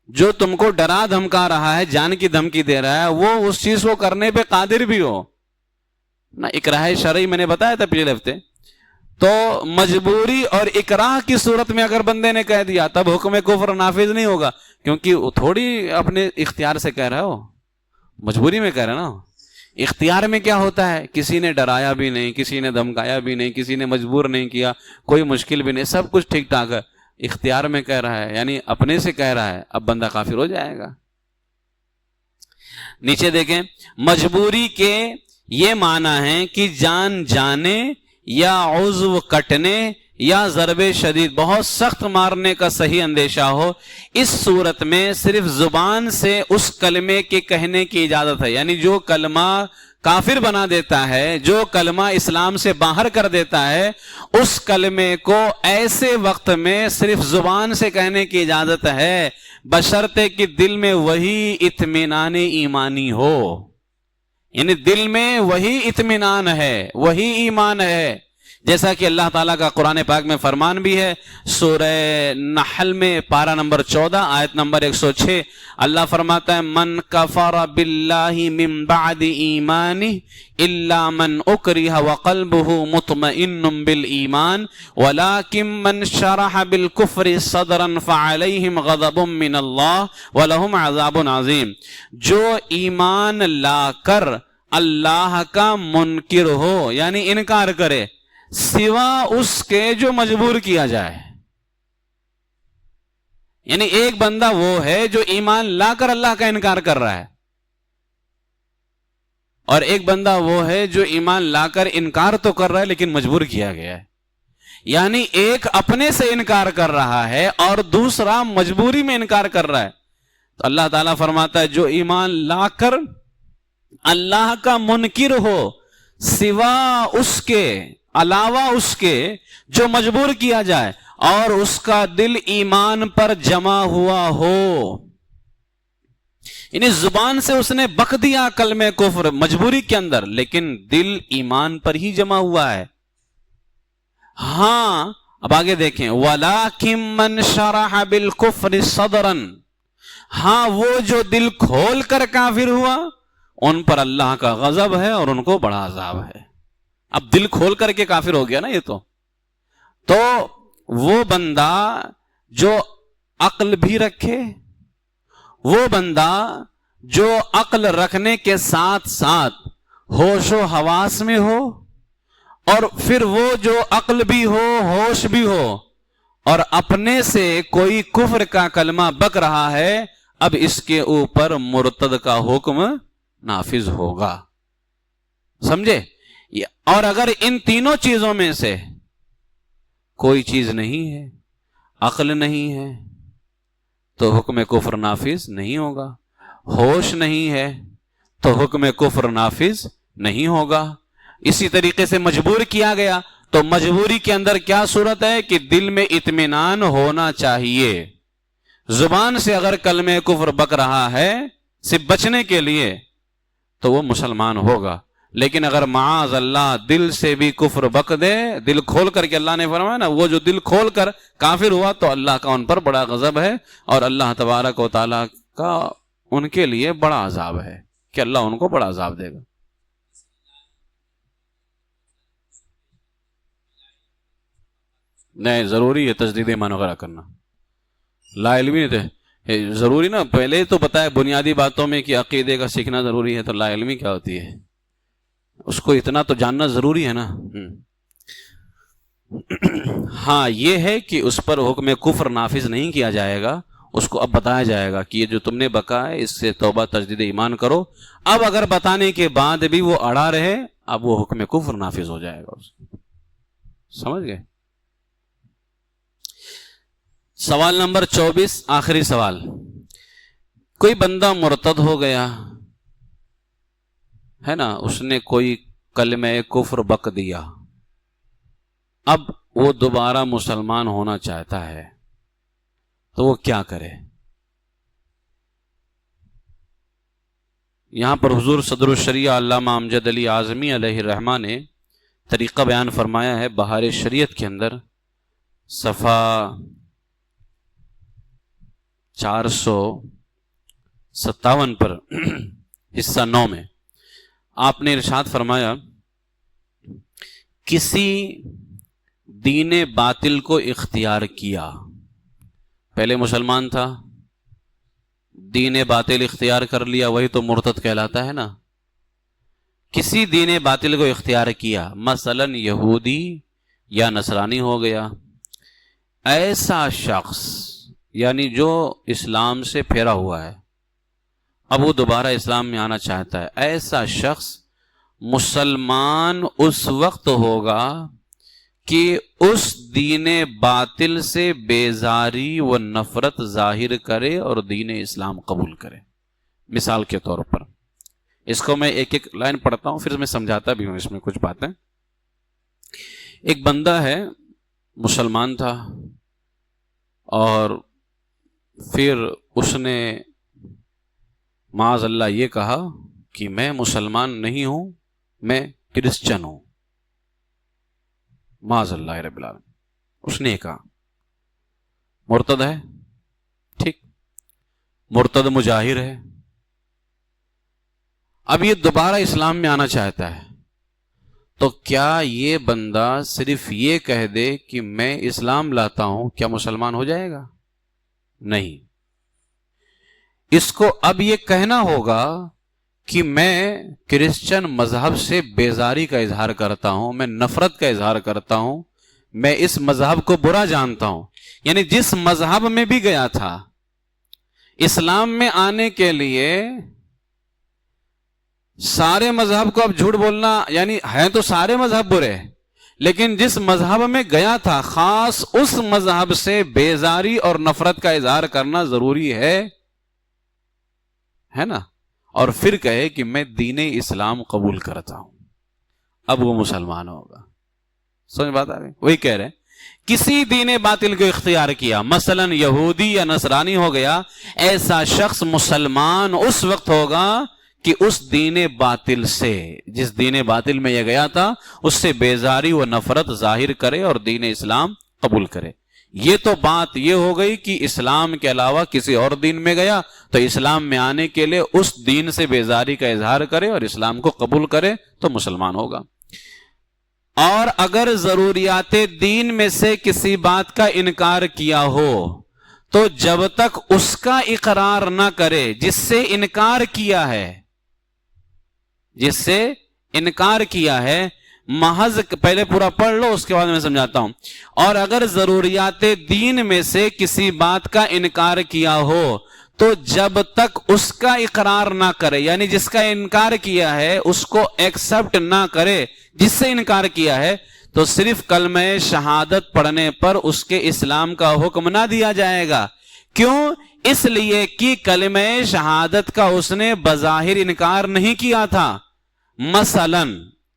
جو تم کو ڈرا دھمکا رہا ہے، جان کی دھمکی دے رہا ہے، وہ اس چیز کو کرنے پہ قادر بھی ہو نا۔ اکراہ شرعی میں نے بتایا تھا پچھلے ہفتے۔ تو مجبوری اور اکراہ کی صورت میں اگر بندے نے کہہ دیا تب حکم کفر نافذ نہیں ہوگا، کیونکہ وہ تھوڑی اپنے اختیار سے کہہ رہا ہو، مجبوری میں کہہ رہا نا۔ اختیار میں کیا ہوتا ہے؟ کسی نے ڈرایا بھی نہیں، کسی نے دھمکایا بھی نہیں، کسی نے مجبور نہیں کیا، کوئی مشکل بھی نہیں، سب کچھ ٹھیک ٹھاک ہے۔ اختیار میں کہہ رہا ہے، یعنی اپنے سے کہہ رہا ہے، اب بندہ کافر ہو جائے گا۔ نیچے دیکھیں، مجبوری کے یہ معنی ہے کہ جان جانے یا عضو کٹنے یا ضرب شدید، بہت سخت مارنے کا صحیح اندیشہ ہو۔ اس صورت میں صرف زبان سے اس کلمے کے کہنے کی اجازت ہے، یعنی جو کلمہ کافر بنا دیتا ہے، جو کلمہ اسلام سے باہر کر دیتا ہے، اس کلمے کو ایسے وقت میں صرف زبان سے کہنے کی اجازت ہے، بشرطے کہ دل میں وہی اطمینان ایمانی ہو، یعنی دل میں وہی اطمینان ہے، وہی ایمان ہے جیسا کہ اللہ تعالیٰ کا قرآن پاک میں فرمان بھی ہے، سورہ نحل میں پارہ نمبر 14 آیت نمبر 106، اللہ فرماتا ہے من کفر باللہ من بعد ایمانہ الا من اکرہ وقلبہ مطمئن بالایمان ولکن من شرح بالکفر صدرا فعلیہم غضب من اللہ ولہم عذاب عظیم، جو ایمان لا کر اللہ کا منکر ہو یعنی انکار کرے سوا اس کے جو مجبور کیا جائے، یعنی ایک بندہ وہ ہے جو ایمان لا کر اللہ کا انکار کر رہا ہے، اور ایک بندہ وہ ہے جو ایمان لا کر انکار تو کر رہا ہے لیکن مجبور کیا گیا ہے، یعنی ایک اپنے سے انکار کر رہا ہے اور دوسرا مجبوری میں انکار کر رہا ہے۔ تو اللہ تعالیٰ فرماتا ہے جو ایمان لا کر اللہ کا منکر ہو سوا اس کے، علاوہ اس کے جو مجبور کیا جائے، اور اس کا دل ایمان پر جمع ہوا ہو، یعنی زبان سے اس نے بک دیا کلمہ کفر مجبوری کے اندر لیکن دل ایمان پر ہی جمع ہوا ہے۔ ہاں اب آگے دیکھیں، وَلَٰكِن مَّن شَرَحَ بِالْكُفْرِ صَدْرًا، ہاں وہ جو دل کھول کر کافر ہوا ان پر اللہ کا غضب ہے اور ان کو بڑا عذاب ہے۔ اب دل کھول کر کے کافر ہو گیا نا یہ تو وہ بندہ جو عقل بھی رکھے، وہ بندہ جو عقل رکھنے کے ساتھ ساتھ ہوش و حواس میں ہو، اور پھر وہ جو عقل بھی ہو ہوش بھی ہو اور اپنے سے کوئی کفر کا کلمہ بک رہا ہے، اب اس کے اوپر مرتد کا حکم نافذ ہوگا، سمجھے؟ اور اگر ان تینوں چیزوں میں سے کوئی چیز نہیں ہے، عقل نہیں ہے تو حکم کفر نافذ نہیں ہوگا، ہوش نہیں ہے تو حکم کفر نافذ نہیں ہوگا۔ اسی طریقے سے مجبور کیا گیا تو مجبوری کے اندر کیا صورت ہے کہ دل میں اطمینان ہونا چاہیے، زبان سے اگر کلمہ کفر بک رہا ہے صرف بچنے کے لیے تو وہ مسلمان ہوگا، لیکن اگر معاذ اللہ دل سے بھی کفر بک دے، دل کھول کر کے، اللہ نے فرمایا نا وہ جو دل کھول کر کافر ہوا تو اللہ کا ان پر بڑا غضب ہے اور اللہ تبارک و تعالیٰ کا ان کے لیے بڑا عذاب ہے کہ اللہ ان کو بڑا عذاب دے گا۔ نہیں ضروری ہے تجدید ایمان وغیرہ کرنا، لا علمی نہیں تھے ضروری نا، پہلے تو بتایا بنیادی باتوں میں کہ عقیدے کا سیکھنا ضروری ہے، تو لا علمی کیا ہوتی ہے اس کو اتنا تو جاننا ضروری ہے نا۔ ہاں یہ ہے کہ اس پر حکم کفر نافذ نہیں کیا جائے گا، اس کو اب بتایا جائے گا کہ یہ جو تم نے بکا ہے اس سے توبہ تجدید ایمان کرو۔ اب اگر بتانے کے بعد بھی وہ اڑا رہے اب وہ حکم کفر نافذ ہو جائے گا، سمجھ گئے؟ سوال نمبر 24 آخری سوال، کوئی بندہ مرتد ہو گیا ہے نا، اس نے کوئی کلمہ کفر بک دیا، اب وہ دوبارہ مسلمان ہونا چاہتا ہے تو وہ کیا کرے؟ یہاں پر حضور صدر الشریعہ علامہ امجد علی اعظمی علیہ الرحمہ نے طریقہ بیان فرمایا ہے بہار شریعت کے اندر، صفحہ 457 پر حصہ 9 میں آپ نے ارشاد فرمایا، کسی دین باطل کو اختیار کیا، پہلے مسلمان تھا دین باطل اختیار کر لیا، وہی تو مرتد کہلاتا ہے نا۔ کسی دین باطل کو اختیار کیا، مثلا یہودی یا نصرانی ہو گیا، ایسا شخص یعنی جو اسلام سے پھیرا ہوا ہے اب وہ دوبارہ اسلام میں آنا چاہتا ہے، ایسا شخص مسلمان اس وقت ہوگا کہ اس دین باطل سے بیزاری و نفرت ظاہر کرے اور دین اسلام قبول کرے۔ مثال کے طور پر اس کو میں ایک ایک لائن پڑھتا ہوں پھر میں سمجھاتا بھی ہوں اس میں کچھ باتیں۔ ایک بندہ ہے مسلمان تھا اور پھر اس نے معاذ اللہ یہ کہا کہ میں مسلمان نہیں ہوں، میں کرسچن ہوں، معاذ اللہ رب العالمین. اس نے کہا مرتد ہے، ٹھیک، مرتد مجاہر ہے، اب یہ دوبارہ اسلام میں آنا چاہتا ہے، تو کیا یہ بندہ صرف یہ کہہ دے کہ میں اسلام لاتا ہوں، کیا مسلمان ہو جائے گا؟ نہیں، اس کو اب یہ کہنا ہوگا کہ میں کرسچن مذہب سے بیزاری کا اظہار کرتا ہوں، میں نفرت کا اظہار کرتا ہوں، میں اس مذہب کو برا جانتا ہوں. یعنی جس مذہب میں بھی گیا تھا، اسلام میں آنے کے لیے سارے مذہب کو اب جھوٹ بولنا، یعنی ہے تو سارے مذہب برے، لیکن جس مذہب میں گیا تھا خاص اس مذہب سے بیزاری اور نفرت کا اظہار کرنا ضروری ہے نا. اور پھر کہے کہ میں دین اسلام قبول کرتا ہوں، اب وہ مسلمان ہوگا. سمجھ بات آ گئی؟ وہی کہہ رہے ہیں کسی دین باطل کو اختیار کیا، مثلا یہودی یا نصرانی ہو گیا، ایسا شخص مسلمان اس وقت ہوگا کہ اس دین باطل سے، جس دین باطل میں یہ گیا تھا، اس سے بیزاری و نفرت ظاہر کرے اور دین اسلام قبول کرے. یہ تو بات یہ ہو گئی کہ اسلام کے علاوہ کسی اور دین میں گیا تو اسلام میں آنے کے لیے اس دین سے بیزاری کا اظہار کرے اور اسلام کو قبول کرے تو مسلمان ہوگا. اور اگر ضروریات دین میں سے کسی بات کا انکار کیا ہو تو جب تک اس کا اقرار نہ کرے جس سے انکار کیا ہے، جس سے انکار کیا ہے، محض پہلے پورا پڑھ لو اس کے بعد میں سمجھاتا ہوں. اور اگر ضروریات دین میں سے کسی بات کا انکار کیا ہو تو جب تک اس کا اقرار نہ کرے، یعنی جس کا انکار کیا ہے اس کو ایکسپٹ نہ کرے، جس سے انکار کیا ہے، تو صرف کلمہ شہادت پڑھنے پر اس کے اسلام کا حکم نہ دیا جائے گا. کیوں؟ اس لیے کہ کلمہ شہادت کا اس نے بظاہر انکار نہیں کیا تھا. مثلا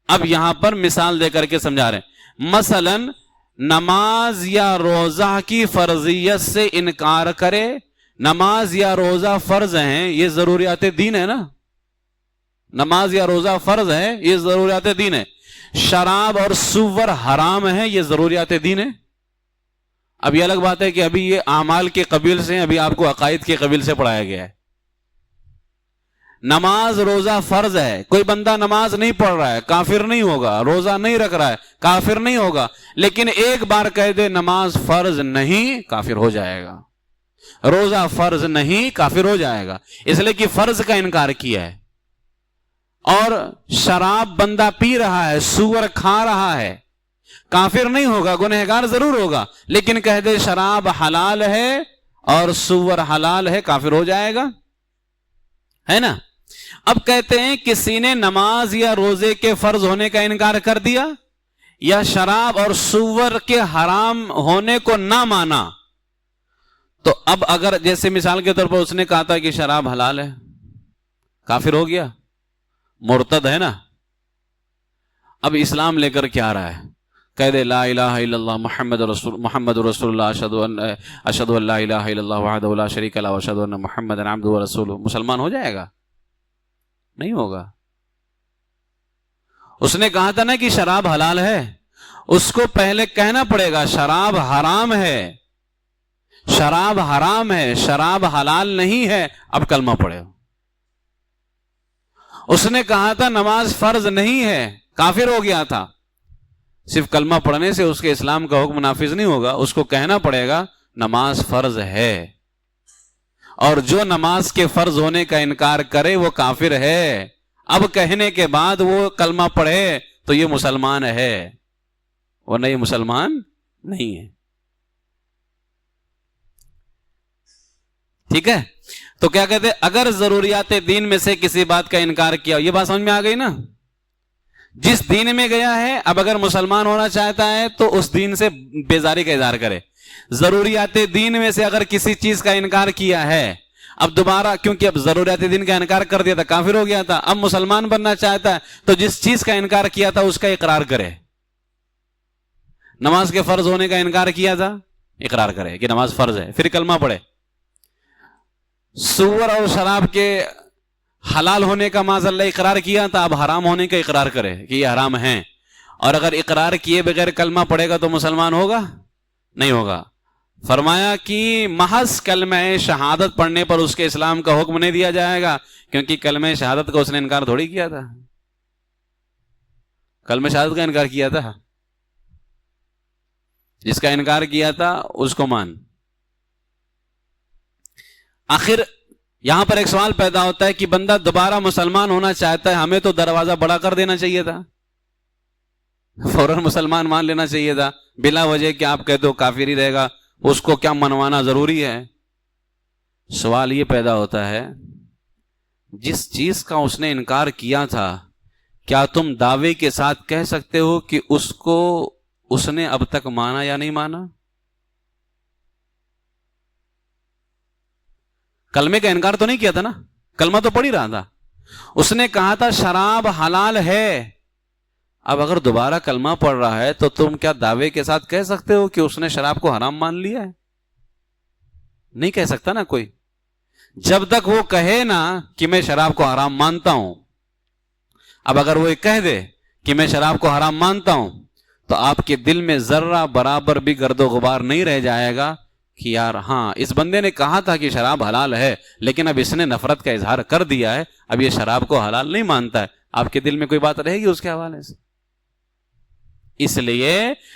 اب یہاں پر مثال دے کر کے سمجھا رہے ہیں، مثلا نماز یا روزہ کی فرضیت سے انکار کرے. نماز یا روزہ فرض ہیں، یہ ضروریات دین ہے نا، نماز یا روزہ فرض ہے، یہ ضروریات دین ہے. شراب اور سور حرام ہیں، یہ ضروریات دین ہے. اب یہ الگ بات ہے کہ ابھی یہ اعمال کے قبیل سے، ابھی آپ کو عقائد کے قبیل سے پڑھایا گیا ہے. نماز روزہ فرض ہے، کوئی بندہ نماز نہیں پڑھ رہا ہے کافر نہیں ہوگا، روزہ نہیں رکھ رہا ہے کافر نہیں ہوگا، لیکن ایک بار کہہ دے نماز فرض نہیں، کافر ہو جائے گا. روزہ فرض نہیں، کافر ہو جائے گا، اس لیے کہ فرض کا انکار کیا ہے. اور شراب بندہ پی رہا ہے، سور کھا رہا ہے، کافر نہیں ہوگا، گنہگار ضرور ہوگا، لیکن کہہ دے شراب حلال ہے اور سور حلال ہے، کافر ہو جائے گا، ہے نا. اب کہتے ہیں کسی نے نماز یا روزے کے فرض ہونے کا انکار کر دیا یا شراب اور سور کے حرام ہونے کو نہ مانا، تو اب اگر جیسے مثال کے طور پر اس نے کہا تھا کہ شراب حلال ہے، کافر ہو گیا، مرتد ہے نا. اب اسلام لے کر کیا آ رہا ہے؟ کہہ دے لا الہ الا اللہ محمد رسول اللہ، اشہد ان لا الہ الا اللہ وحدہ لا شریک لہ واشہد ان محمدا عبدہ ورسولہ. مسلمان ہو جائے گا؟ نہیں ہوگا. اس نے کہا تھا نا کہ شراب حلال ہے، اس کو پہلے کہنا پڑے گا شراب حرام ہے، شراب حرام ہے، شراب حلال نہیں ہے، اب کلمہ پڑھے. اس نے کہا تھا نماز فرض نہیں ہے، کافر ہو گیا تھا. صرف کلمہ پڑھنے سے اس کے اسلام کا حکم نافذ نہیں ہوگا، اس کو کہنا پڑے گا نماز فرض ہے، اور جو نماز کے فرض ہونے کا انکار کرے وہ کافر ہے. اب کہنے کے بعد وہ کلمہ پڑھے تو یہ مسلمان ہے، ورنہ یہ مسلمان نہیں ہے. ٹھیک ہے؟ تو کیا کہتے ہیں؟ اگر ضروریات دین میں سے کسی بات کا انکار کیا، یہ بات سمجھ میں آ گئی نا. جس دین میں گیا ہے اب اگر مسلمان ہونا چاہتا ہے تو اس دین سے بیزاری کا اظہار کرے. ضروریات دین میں سے اگر کسی چیز کا انکار کیا ہے، اب دوبارہ کیونکہ اب ضروریات دین کا انکار کر دیا تھا، کافر ہو گیا تھا، اب مسلمان بننا چاہتا ہے تو جس چیز کا انکار کیا تھا اس کا اقرار کرے. نماز کے فرض ہونے کا انکار کیا تھا، اقرار کرے کہ نماز فرض ہے، پھر کلمہ پڑھے. سور اور شراب کے حلال ہونے کا معاذ اللہ اقرار کیا تھا، اب حرام ہونے کا اقرار کرے کہ یہ حرام ہیں. اور اگر اقرار کیے بغیر کلمہ پڑھے گا تو مسلمان ہوگا؟ نہیں ہوگا۔ فرمایا کہ محض کلمہ شہادت پڑھنے پر اس کے اسلام کا حکم نہیں دیا جائے گا، کیونکہ کلمہ شہادت کا اس نے انکار تھوڑی کیا تھا، کلمہ شہادت کا انکار کیا تھا، جس کا انکار کیا تھا اس کو مان۔ آخر یہاں پر ایک سوال پیدا ہوتا ہے کہ بندہ دوبارہ مسلمان ہونا چاہتا ہے، ہمیں تو دروازہ بڑا کر دینا چاہیے تھا، فوراً مسلمان مان لینا چاہیے تھا، بلا وجہ کہ آپ کہتے ہو کافر ہی رہے گا، اس کو کیا منوانا ضروری ہے؟ سوال یہ پیدا ہوتا ہے جس چیز کا اس نے انکار کیا تھا، کیا تم دعوے کے ساتھ کہہ سکتے ہو کہ اس کو اس نے اب تک مانا یا نہیں مانا؟ کلمے کا انکار تو نہیں کیا تھا نا، کلمہ تو پڑھ ہی رہا تھا، اس نے کہا تھا شراب حلال ہے۔ اب اگر دوبارہ کلمہ پڑھ رہا ہے تو تم کیا دعوے کے ساتھ کہہ سکتے ہو کہ اس نے شراب کو حرام مان لیا ہے؟ نہیں کہہ سکتا نا کوئی، جب تک وہ کہے نا کہ میں شراب کو حرام مانتا ہوں۔ اب اگر وہ کہہ دے کہ میں شراب کو حرام مانتا ہوں تو آپ کے دل میں ذرہ برابر بھی گرد و غبار نہیں رہ جائے گا کہ یار ہاں اس بندے نے کہا تھا کہ شراب حلال ہے، لیکن اب اس نے نفرت کا اظہار کر دیا ہے، اب یہ شراب کو حلال نہیں مانتا ہے۔ آپ کے دل میں کوئی بات رہے گی اس کے حوالے سے؟ اس لیے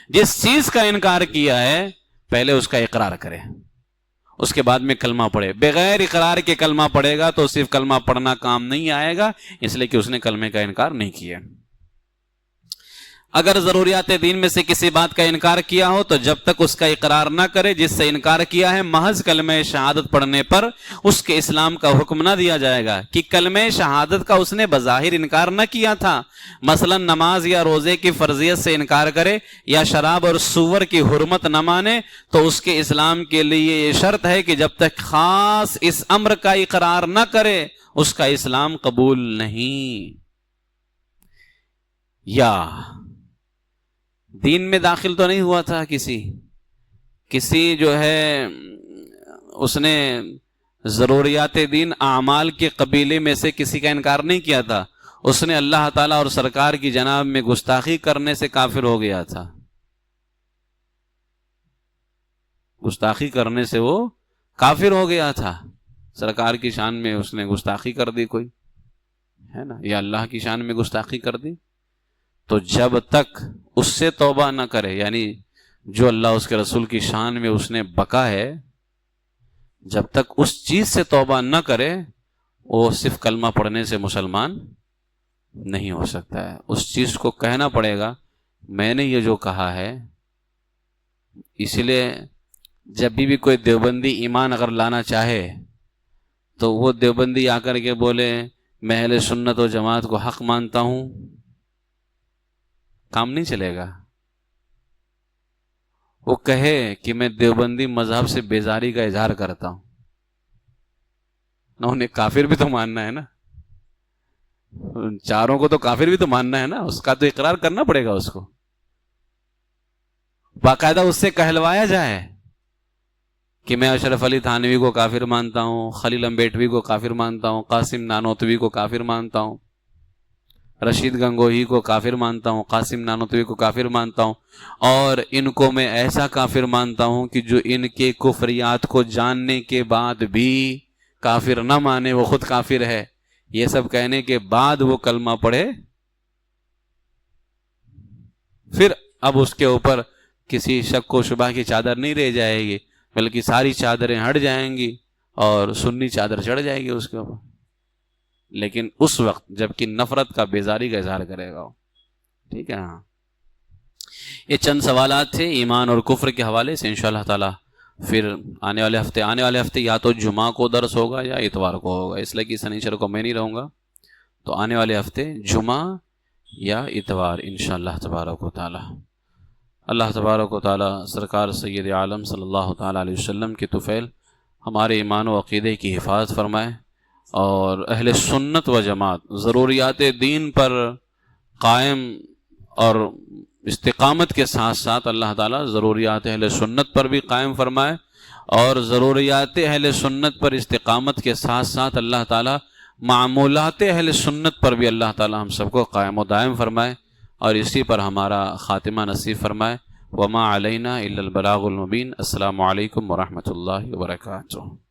جس چیز کا انکار کیا ہے پہلے اس کا اقرار کرے، اس کے بعد میں کلمہ پڑھے۔ بغیر اقرار کے کلمہ پڑھے گا تو صرف کلمہ پڑھنا کام نہیں آئے گا، اس لیے کہ اس نے کلمے کا انکار نہیں کیا۔ اگر ضروریات دین میں سے کسی بات کا انکار کیا ہو تو جب تک اس کا اقرار نہ کرے جس سے انکار کیا ہے، محض کلمہ شہادت پڑھنے پر اس کے اسلام کا حکم نہ دیا جائے گا کہ کلمہ شہادت کا اس نے بظاہر انکار نہ کیا تھا، مثلا نماز یا روزے کی فرضیت سے انکار کرے یا شراب اور سور کی حرمت نہ مانے، تو اس کے اسلام کے لیے یہ شرط ہے کہ جب تک خاص اس امر کا اقرار نہ کرے اس کا اسلام قبول نہیں۔ یا دین میں داخل تو نہیں ہوا تھا کسی جو ہے اس نے ضروریات دین اعمال کے قبیلے میں سے کسی کا انکار نہیں کیا تھا، اس نے اللہ تعالیٰ اور سرکار کی جناب میں گستاخی کرنے سے کافر ہو گیا تھا، گستاخی کرنے سے وہ کافر ہو گیا تھا، سرکار کی شان میں اس نے گستاخی کر دی کوئی ہے نا، یا اللہ کی شان میں گستاخی کر دی، تو جب تک اس سے توبہ نہ کرے، یعنی جو اللہ اس کے رسول کی شان میں اس نے بکا ہے، جب تک اس چیز سے توبہ نہ کرے وہ صرف کلمہ پڑھنے سے مسلمان نہیں ہو سکتا ہے۔ اس چیز کو کہنا پڑے گا میں نے یہ جو کہا ہے۔ اسی لیے جب بھی کوئی دیوبندی ایمان اگر لانا چاہے تو وہ دیوبندی آ کر کے بولے میں اہل سنت و جماعت کو حق مانتا ہوں، کام نہیں چلے گا۔ وہ کہے کہ میں دیوبندی مذہب سے بیزاری کا اظہار کرتا ہوں، نہ انہیں کافر بھی تو ماننا ہے نا، چاروں کو تو کافر بھی تو ماننا ہے نا، اس کا تو اقرار کرنا پڑے گا، اس کو باقاعدہ اس سے کہلوایا جائے کہ میں اشرف علی تھانوی کو کافر مانتا ہوں، خلیل امبیٹوی کو کافر مانتا ہوں، قاسم نانوتوی کو کافر مانتا ہوں، رشید گنگوہی کو کافر مانتا ہوں، قاسم نانوتوی کو کافر مانتا ہوں، اور ان کو میں ایسا کافر مانتا ہوں کہ جو ان کے کفریات کو جاننے کے بعد بھی کافر نہ مانے وہ خود کافر ہے۔ یہ سب کہنے کے بعد وہ کلمہ پڑھے، پھر اب اس کے اوپر کسی شک و شبہ کی چادر نہیں رہ جائے گی، بلکہ ساری چادریں ہٹ جائیں گی اور سنی چادر چڑھ جائے گی اس کے اوپر، لیکن اس وقت جبکہ نفرت کا بیزاری کا اظہار کرے گا۔ ٹھیک ہے، ہاں یہ چند سوالات تھے ایمان اور کفر کے حوالے سے۔ انشاءاللہ تعالی پھر آنے والے ہفتے یا تو جمعہ کو درس ہوگا یا اتوار کو ہوگا، اس لیے کہ سنیچر کو میں نہیں رہوں گا، تو آنے والے ہفتے جمعہ یا اتوار انشاءاللہ تبارک و تعالی۔ اللہ تبارک و تعالی سرکار سید عالم صلی اللہ تعالی علیہ وسلم کی طفیل ہمارے ایمان و عقیدے کی حفاظت فرمائے، اور اہل سنت و جماعت ضروریات دین پر قائم اور استقامت کے ساتھ ساتھ اللہ تعالیٰ ضروریات اہل سنت پر بھی قائم فرمائے، اور ضروریات اہل سنت پر استقامت کے ساتھ ساتھ اللہ تعالیٰ معمولات اہل سنت پر بھی اللہ تعالیٰ ہم سب کو قائم و دائم فرمائے۔ اور اسی پر ہمارا خاتمہ نصیب فرمائے۔ وما علینا الا البلاغ المبین۔ السلام علیکم ورحمۃ اللہ وبرکاتہ۔